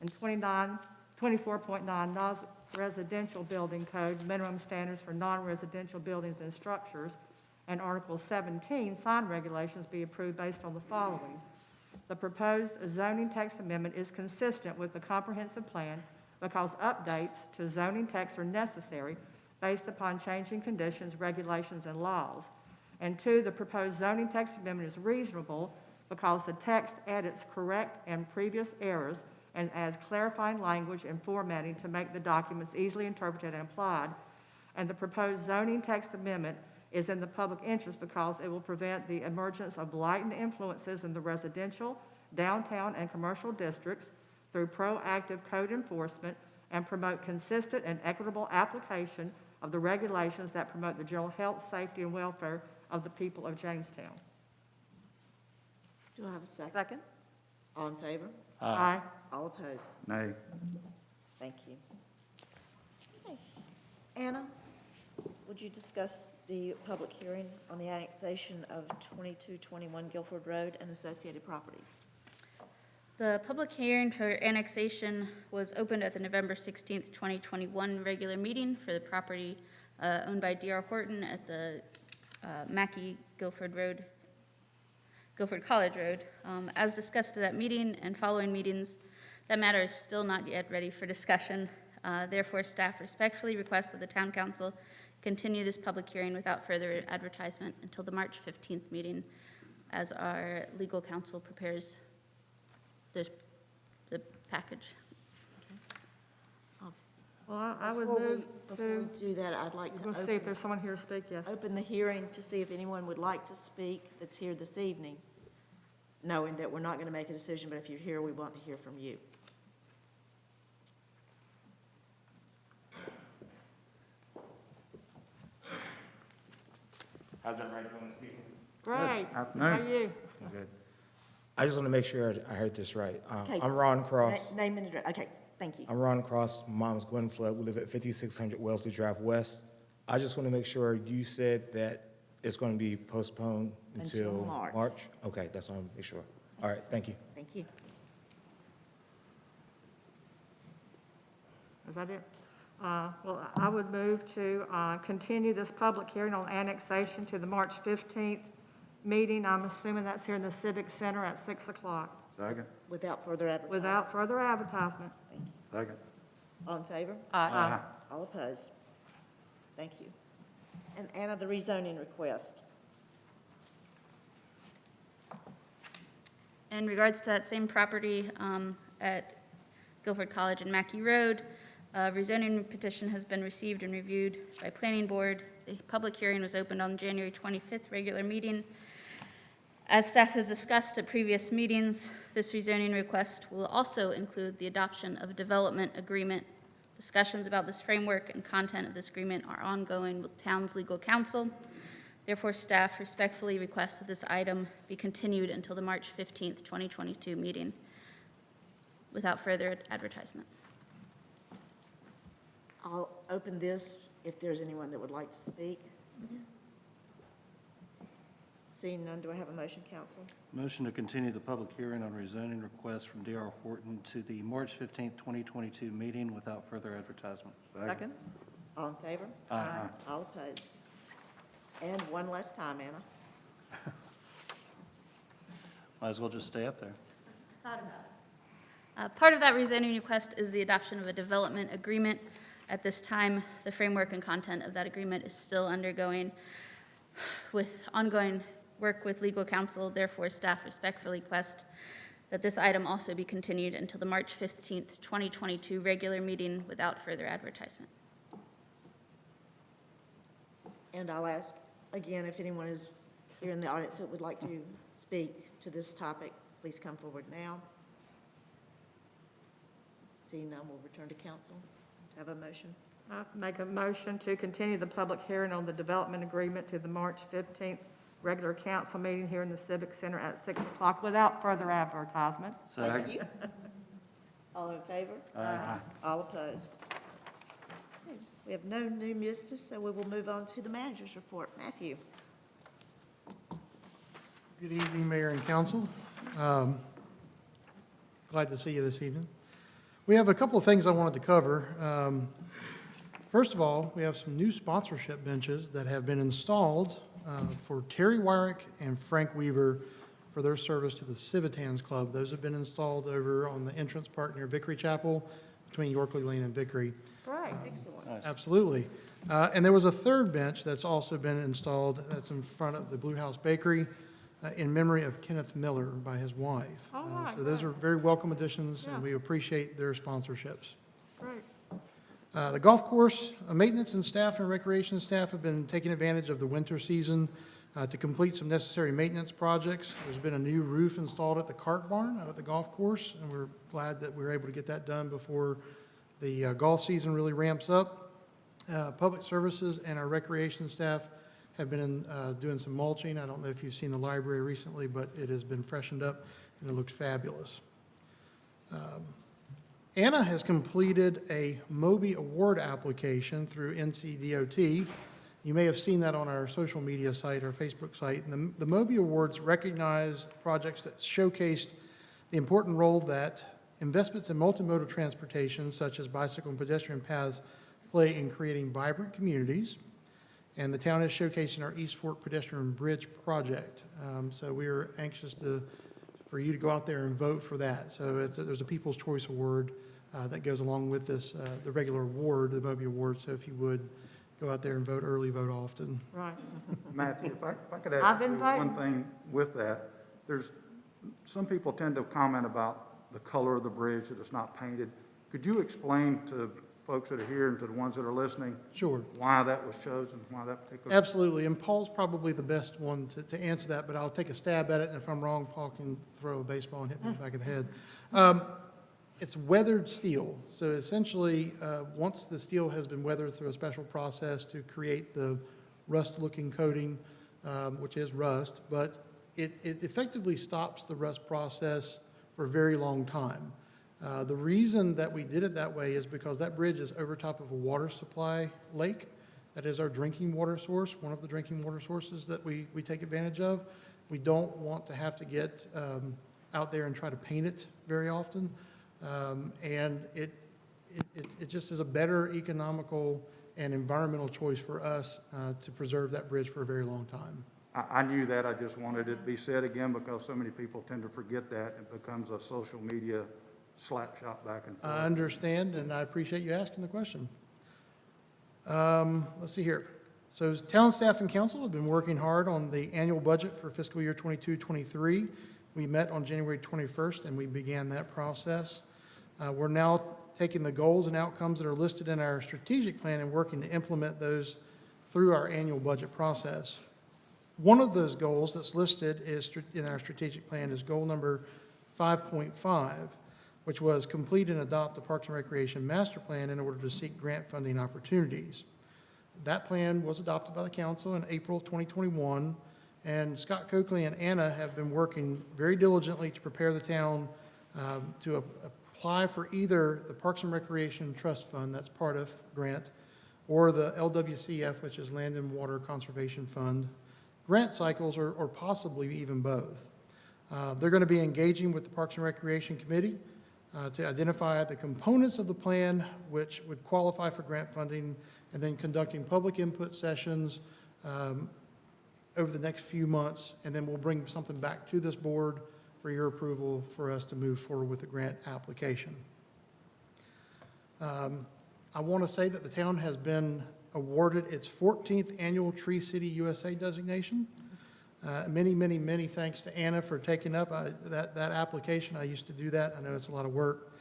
and 24.9 Non-Residential Building Code, Minimum Standards for Non-Residential Buildings and Structures, and Article 17 Sign Regulations be approved based on the following. The proposed zoning text amendment is consistent with the comprehensive plan because updates to zoning text are necessary based upon changing conditions, regulations, and laws. And two, the proposed zoning text amendment is reasonable because the text edits correct and previous errors and adds clarifying language and formatting to make the documents easily interpreted and applied. And the proposed zoning text amendment is in the public interest because it will prevent the emergence of blighting influences in the residential, downtown, and commercial districts through proactive code enforcement and promote consistent and equitable application of the regulations that promote the general health, safety, and welfare of the people of Jamestown. Do I have a second? Second? All in favor? Aye. All opposed? Nay. Thank you. Okay. Anna, would you discuss the public hearing on the annexation of 2221 Guilford Road and associated properties? The public hearing for annexation was opened at the November 16th, 2021 regular meeting for the property owned by D.R. Horton at the Mackey Guilford College Road. As discussed at that meeting and following meetings, that matter is still not yet ready for discussion. Therefore, staff respectfully requests that the town council continue this public hearing without further advertisement until the March 15th meeting as our legal counsel prepares the package. Well, I would Before move Before we to, do that, I'd like to we'll see if open, there's someone here to speak, yes. open the hearing to see if anyone would like to speak that's here this evening, knowing that we're not going to make a decision, but if you're here, we want to hear from you. How's everybody doing this evening? Great. How Afternoon. are you? Good. I just want to make sure I heard this right. Okay. I'm Ron Cross. Name and address. Okay, thank you. I'm Ron Cross. Mom's Gwen Flood. We live at 5600 Wellesley Drive West. I just want to make sure you said that it's going to be postponed Until until March. March? Okay, that's what I want to make sure. All right, thank you. Thank you. Is that it? Well, I would move to continue this public hearing on annexation to the March 15th meeting. I'm assuming that's here in the Civic Center at 6 o'clock, Second. Without further advertisement. without further advertisement. Second. All in favor? Aye. All opposed? Thank you. And Anna, the rezoning request. In regards to that same property at Guilford College and Mackey Road, a rezoning petition has been received and reviewed by Planning Board. The public hearing was opened on January 25th regular meeting. As staff has discussed at previous meetings, this rezoning request will also include the adoption of a development agreement. Discussions about this framework and content of this agreement are ongoing with town's legal counsel. Therefore, staff respectfully requests that this item be continued until the March 15th, 2022 meeting without further advertisement. I'll open this if there's anyone that would like to speak. Seeing none, do I have a motion, council? Motion to continue the public hearing on rezoning request from D.R. Horton to the March 15th, 2022 meeting without further advertisement. Second? All in favor? Aye. All opposed? And one less time, Anna. Might as well just stay up there. Part of that rezoning request is the adoption of a development agreement. At this time, the framework and content of that agreement is still undergoing with ongoing work with legal counsel. Therefore, staff respectfully request that this item also be continued until the March 15th, 2022 regular meeting without further advertisement. And I'll ask again, if anyone is here in the audience that would like to speak to this topic, please come forward now. Seeing none, we'll return to council. Have a motion? I make a motion to continue the public hearing on the development agreement to the March 15th regular council meeting here in the Civic Center at 6 o'clock without further advertisement. Second. All in favor? Aye. All opposed? Okay, we have no new business, so we will move on to the manager's report. Matthew? Good evening, Mayor and Council. Glad to see you this evening. We have a couple of things I wanted to cover. First of all, we have some new sponsorship benches that have been installed for Terry Wyrick and Frank Weaver for their service to the Civitans Club. Those have been installed over on the entrance part near Vickery Chapel between Yorkley Lane and Vickery. Right. Excellent. Absolutely. And there was a third bench that's also been installed that's in front of the Blue House Bakery in memory of Kenneth Miller by his wife. All right, So those are great. very welcome additions, Yeah. and we appreciate their sponsorships. Great. The golf course, maintenance and staff and recreation staff have been taking advantage of the winter season to complete some necessary maintenance projects. There's been a new roof installed at the cart barn out at the golf course, and we're glad that we were able to get that done before the golf season really ramps up. Public services and our recreation staff have been doing some mulching. I don't know if you've seen the library recently, but it has been freshened up, and it looks fabulous. Anna has completed a Moby Award application through NCDOT. You may have seen that on our social media site, our Facebook site. And the Moby Awards recognize projects that showcased the important role that investments in multimodal transportation, such as bicycle and pedestrian paths, play in creating vibrant communities. And the town is showcasing our East Fork Pedestrian Bridge project. So we are anxious for you to go out there and vote for that. So there's a People's Choice Award that goes along with this, the regular award, the Moby Award. So if you would go out there and vote early, vote often. Right. Matthew, if I could I've add been one voting. thing with that. Some people tend to comment about the color of the bridge, that it's not painted. Could you explain to folks that are here and to the ones that are listening Sure. why that was chosen, why that particular? Absolutely, and Paul's probably the best one to answer that, but I'll take a stab at it, and if I'm wrong, Paul can throw a baseball and hit me in the back of the head. It's weathered steel, so essentially, once the steel has been weathered through a special process to create the rust-looking coating, which is rust, but it effectively stops the rust process for a very long time. The reason that we did it that way is because that bridge is over top of a water supply lake. That is our drinking water source, one of the drinking water sources that we take advantage of. We don't want to have to get out there and try to paint it very often. And it just is a better economical and environmental choice for us to preserve that bridge for a very long time. I knew that, I just wanted it to be said again because so many people tend to forget that. It becomes a social media slap shot back and forth. I understand, and I appreciate you asking the question. Let's see here. So town staff and council have been working hard on the annual budget for fiscal year 22-23. We met on January 21st, and we began that process. We're now taking the goals and outcomes that are listed in our strategic plan and working to implement those through our annual budget process. One of those goals that's listed in our strategic plan is goal number 5.5, which was complete and adopt the Parks and Recreation Master Plan in order to seek grant funding opportunities. That plan was adopted by the council in April 2021, and Scott Coakley and Anna have been working very diligently to prepare the town to apply for either the Parks and Recreation Trust Fund, that's part of grant, or the LWCF, which is Land and Water Conservation Fund, grant cycles, or possibly even both. They're going to be engaging with the Parks and Recreation Committee to identify the components of the plan which would qualify for grant funding, and then conducting public input sessions over the next few months, and then we'll bring something back to this board for your approval for us to move forward with the grant application. I want to say that the town has been awarded its 14th annual Tree City USA designation. Many thanks to Anna for taking up that application. I used to do that. I know it's a lot of work.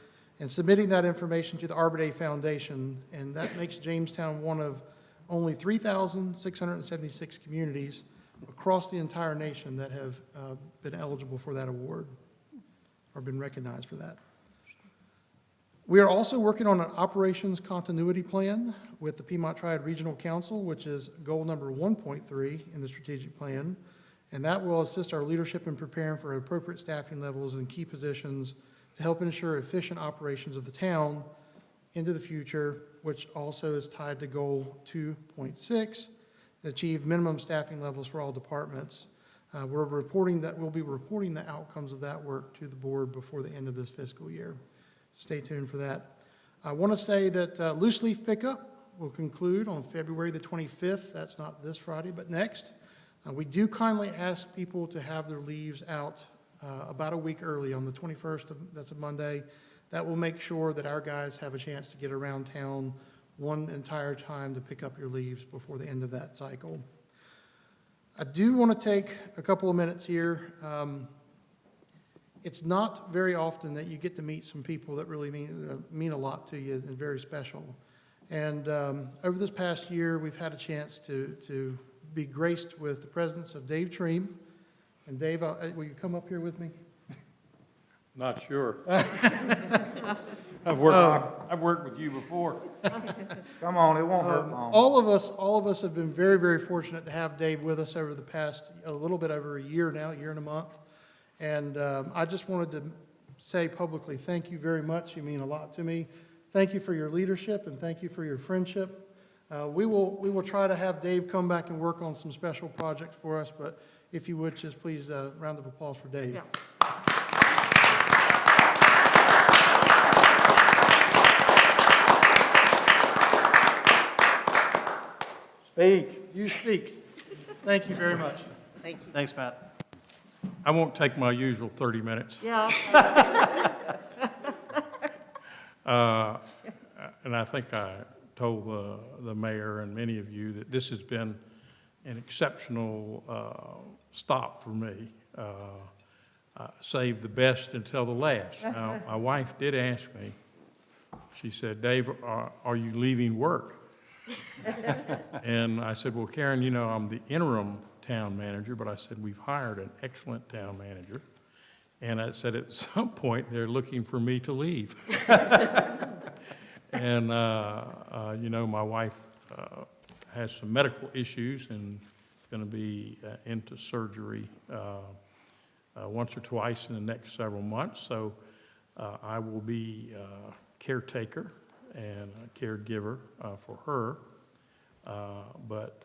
And submitting that information to the Arbor Day Foundation, and that makes Jamestown one of only 3,676 communities across the entire nation that have been eligible for that award or been recognized for that. We are also working on an operations continuity plan with the Piedmont Triad Regional Council, which is goal number 1.3 in the strategic plan, and that will assist our leadership in preparing for appropriate staffing levels and key positions to help ensure efficient operations of the town into the future, which also is tied to goal 2.6, achieve minimum staffing levels for all departments. We'll be reporting the outcomes of that work to the board before the end of this fiscal year. Stay tuned for that. I want to say that loose leaf pickup will conclude on February the 25th. That's not this Friday, but next. We do kindly ask people to have their leaves out about a week early on the 21st, that's a Monday. That will make sure that our guys have a chance to get around town one entire time to pick up your leaves before the end of that cycle. I do want to take a couple of minutes here. It's not very often that you get to meet some people that really mean a lot to you and very special. And over this past year, we've had a chance to be graced with the presence of Dave Treem. And Dave, will you come up here with me? Not sure. I've worked with you before. Come on, it won't hurt long. All of us have been very fortunate to have Dave with us over the past, a little bit over a year now, a year and a month. And I just wanted to say publicly, thank you very much. You mean a lot to me. Thank you for your leadership and thank you for your friendship. We will try to have Dave come back and work on some special projects for us, but if you would, just please, round of applause for Dave. Yeah. Speak. You speak. Thank you very much. Thank you. Thanks, Matt. I won't take my usual 30 minutes. Yeah. And I think I told the mayor and many of you that this has been an exceptional stop for me. Save the best until the last. Now, my wife did ask me, she said, Dave, are you leaving work? And I said, well, Karen, you know, I'm the interim town manager, but I said, we've hired an excellent town manager. And I said, at some point, they're looking for me to leave. And, you know, my wife has some medical issues and is going to be into surgery once or twice in the next several months. So I will be caretaker and a caregiver for her. But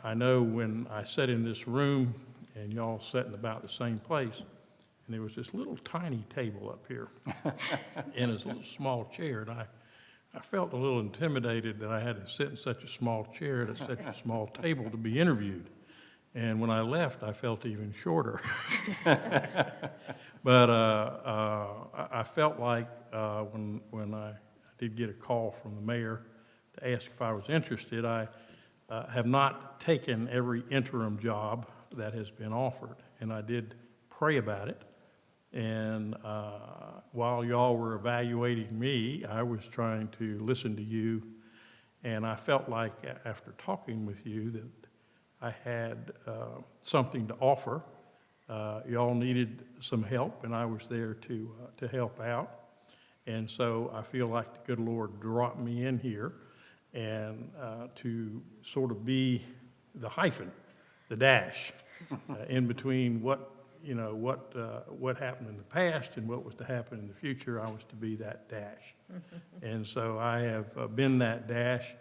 I know when I sat in this room and y'all sat in about the same place, and there was this little tiny table up here and this little small chair, and I felt a little intimidated that I had to sit in such a small chair at such a small table to be interviewed. And when I left, I felt even shorter. But I felt like when I did get a call from the mayor to ask if I was interested, I have not taken every interim job that has been offered, and I did pray about it. And while y'all were evaluating me, I was trying to listen to you, and I felt like after talking with you that I had something to offer. Y'all needed some help, and I was there to help out. And so I feel like the good Lord dropped me in here and to sort of be the hyphen, the dash, in between what happened in the past and what was to happen in the future. I was to be that dash. And so I have been that dash,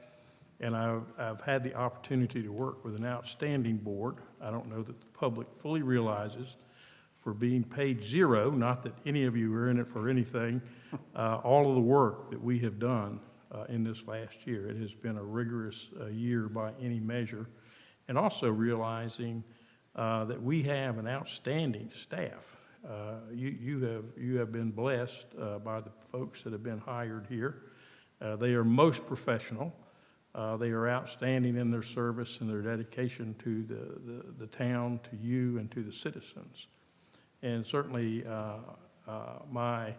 and I've had the opportunity to work with an outstanding board. I don't know that the public fully realizes, for being paid zero, not that any of you are in it for anything, all of the work that we have done in this last year. It has been a rigorous year by any measure, and also realizing that we have an outstanding staff. You have been blessed by the folks that have been hired here. They are most professional. They are outstanding in their service and their dedication to the town, to you, and to the citizens. And certainly, I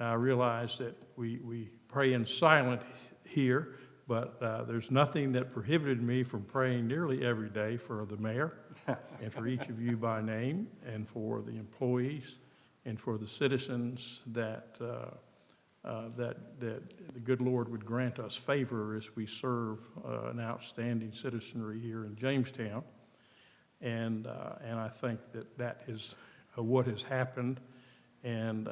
realize that we pray in silent here, but there's nothing that prohibited me from praying nearly every day for the mayor and for each of you by name, and for the employees, and for the citizens that the good Lord would grant us favor as we serve an outstanding citizenry here in Jamestown. And I think that is what has happened. And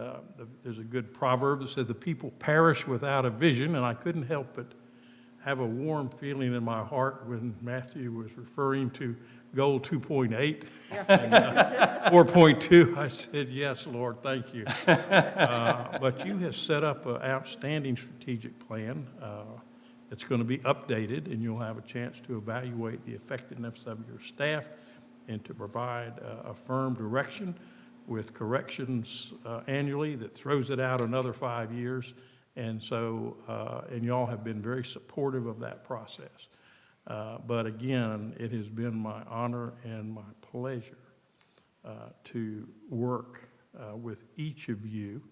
there's a good proverb that says, the people perish without a vision, and I couldn't help but have a warm feeling in my heart when Matthew was referring to goal 2.8 and 4.2. I said, yes, Lord, thank you. But you have set up an outstanding strategic plan. It's going to be updated, and you'll have a chance to evaluate the effectiveness of your staff and to provide a firm direction with corrections annually that throws it out another 5 years. And so, and y'all have been very supportive of that process. But again, it has been my honor and my pleasure to work with each of you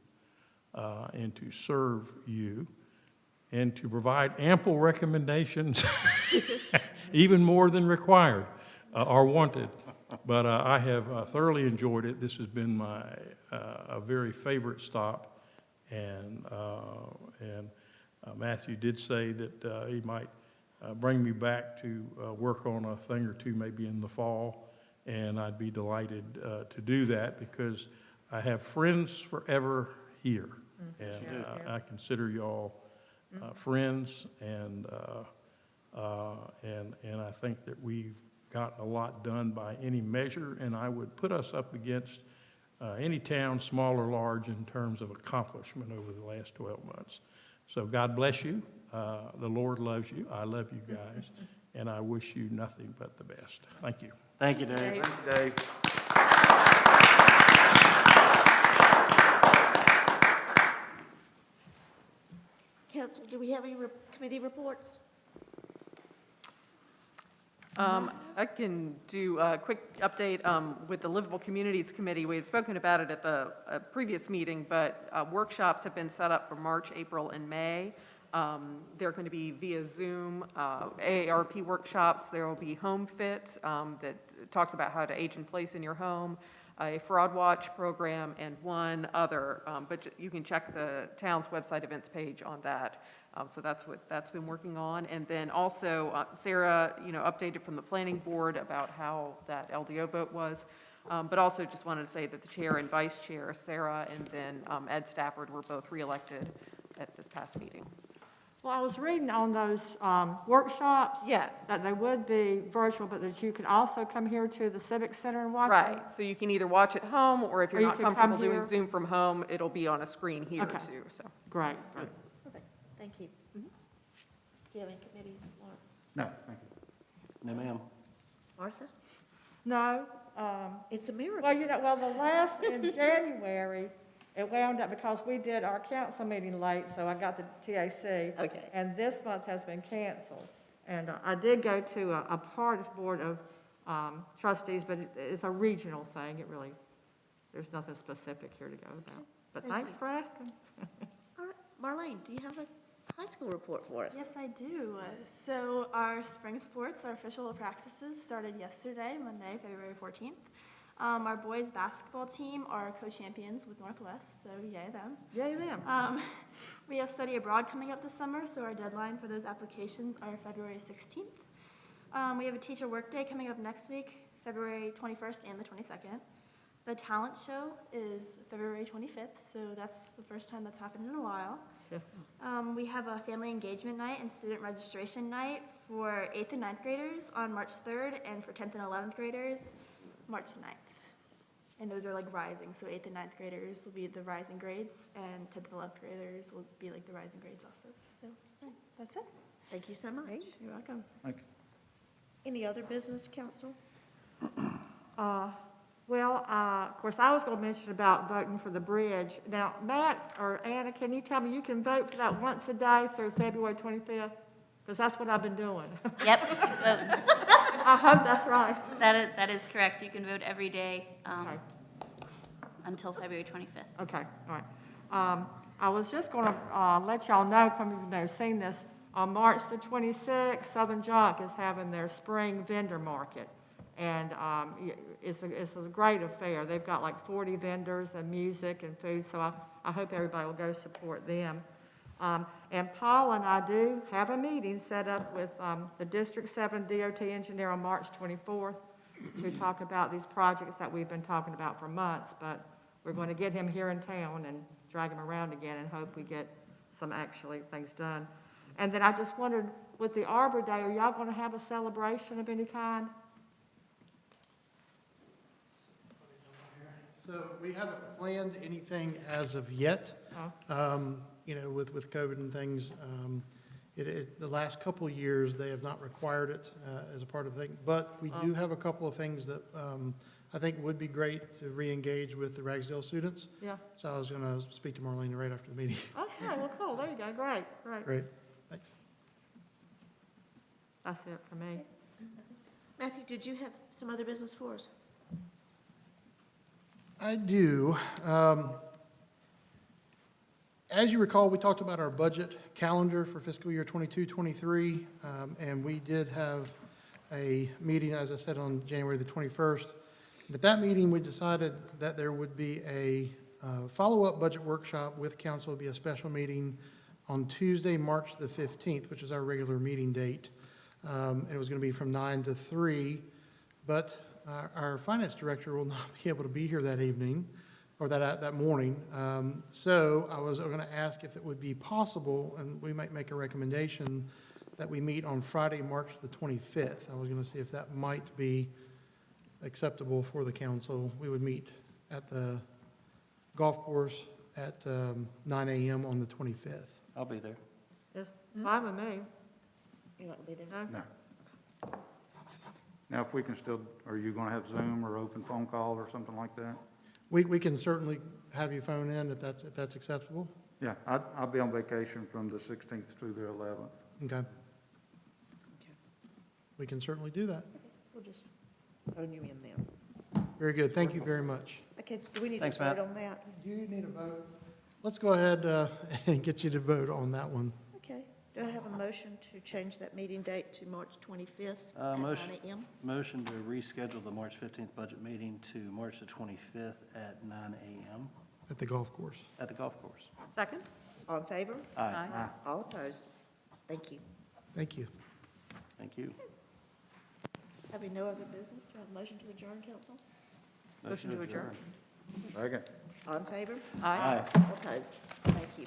and to serve you and to provide ample recommendations, even more than required or wanted. But I have thoroughly enjoyed it. This has been a very favorite stop. And Matthew did say that he might bring me back to work on a thing or two maybe in the fall, and I'd be delighted to do that because I have friends forever here, and I consider y'all friends, and I think that we've gotten a lot done by any measure, and I would put us up against any town, small or large, in terms of accomplishment over the last 12 months. So God bless you. The Lord loves you. I love you guys. And I wish you nothing but the best. Thank you. Thank you, Dave. Thank you, Dave. Council, do we have any committee reports? I can do a quick update with the Livable Communities Committee. We had spoken about it at the previous meeting, but workshops have been set up for March, April, and May. They're going to be via Zoom, AARP workshops. There will be Home Fit that talks about how to age in place in your home, a Fraud Watch program, and one other. But you can check the town's website events page on that. So that's what that's been working on. And then also Sarah, updated from the planning board about how that LDO vote was. But also just wanted to say that the chair and vice chair, Sarah, and then Ed Stafford, were both reelected at this past meeting. Well, I was reading on those workshops. Yes. That they would be virtual, but that you could also come here to the Civic Center and watch them. Right, so you can either watch at home, or if Or you're you not can come comfortable doing here. Zoom from home, it'll be on a screen here Okay. too, so. Great, great. Perfect, thank you. Do you have any committees, Lawrence? No, thank you. No, ma'am. Martha? No, It's a miracle. well, the last in January, it wound up because we did our council meeting late, so I got the TAC. Okay. And this month has been canceled. And I did go to a part of Board of Trustees, but it's a regional thing. It really, there's nothing specific here to go about. But Thank thanks you. for asking. All right, Marlene, do you have a high school report for us? Yes, I do. So our spring sports, our official practices started yesterday, Monday, February 14th. Our boys basketball team are co-champions with Northwest, so yay them. Yay, them. We have study abroad coming up this summer, so our deadline for those applications are February 16th. We have a teacher workday coming up next week, February 21st and the 22nd. The talent show is February 25th, so that's the first time that's happened in a while. We have a family engagement night and student registration night for 8th and 9th graders on March 3rd, and for 10th and 11th graders, March 9th. And those are like rising, so 8th and 9th graders will be the rising grades, and 10th and 11th graders will be like the rising grades also. So that's it. Thank you so much. You're welcome. Thank you. Any other business, council? Well, of course, I was going to mention about voting for the bridge. Now, Matt or Anna, can you tell me, you can vote for that once a day through February 25th? Because that's what I've been doing. Yep, you can vote. I hope that's right. That is correct. You can vote every day Okay. until February 25th. Okay, all right. I was just going to let y'all know, some of you may have seen this, on March the 26th, Southern Junk is having their spring vendor market. And it's a great affair. They've got like 40 vendors and music and food, so I hope everybody will go support them. And Paul and I do have a meeting set up with the District 7 DOT engineer on March 24th to talk about these projects that we've been talking about for months, but we're going to get him here in town and drag him around again and hope we get some actually things done. And then I just wondered, with the Arbor Day, are y'all going to have a celebration of any kind? So we haven't planned anything as of yet. You know, with COVID and things, the last couple of years, they have not required it as a part of the thing. But we do have a couple of things that I think would be great to re-engage with the Ragsdale students. Yeah. So I was going to speak to Marlene right after the meeting. Okay, well, cool, there you go, great, great. Great, thanks. That's it for me. Matthew, did you have some other business for us? I do. As you recall, we talked about our budget calendar for fiscal year 22-23, and we did have a meeting, as I said, on January the 21st. At that meeting, we decided that there would be a follow-up budget workshop with council. It would be a special meeting on Tuesday, March the 15th, which is our regular meeting date. And it was going to be from 9 to 3, but our finance director will not be able to be here that evening, or that morning. So I was going to ask if it would be possible, and we might make a recommendation, that we meet on Friday, March the 25th. I was going to see if that might be acceptable for the council. We would meet at the golf course at 9 a.m. on the 25th. I'll be there. It's fine with me. You're not going to be there? No? No. Now, if we can still, are you going to have Zoom or open phone call or something like that? We can certainly have you phone in if that's acceptable. Yeah, I'll be on vacation from the 16th through the 11th. Okay. We can certainly do that. We'll just phone you in there. Very good. Thank you very much. Okay, do we need Thanks, to vote Matt. on that? Do you need a vote? Let's go ahead and get you to vote on that one. Okay, do I have a motion to change that meeting date to March 25th at 9 Motion. a.m.? Motion to reschedule the March 15th budget meeting to March the 25th at 9 a.m. At the golf course. at the golf course. Second? All in favor? Aye. All opposed? Thank you. Thank you. Thank you. Having no other business, do I have a motion to adjourn, council? Motion to adjourn. Second. All in favor? Aye. All opposed? Thank you.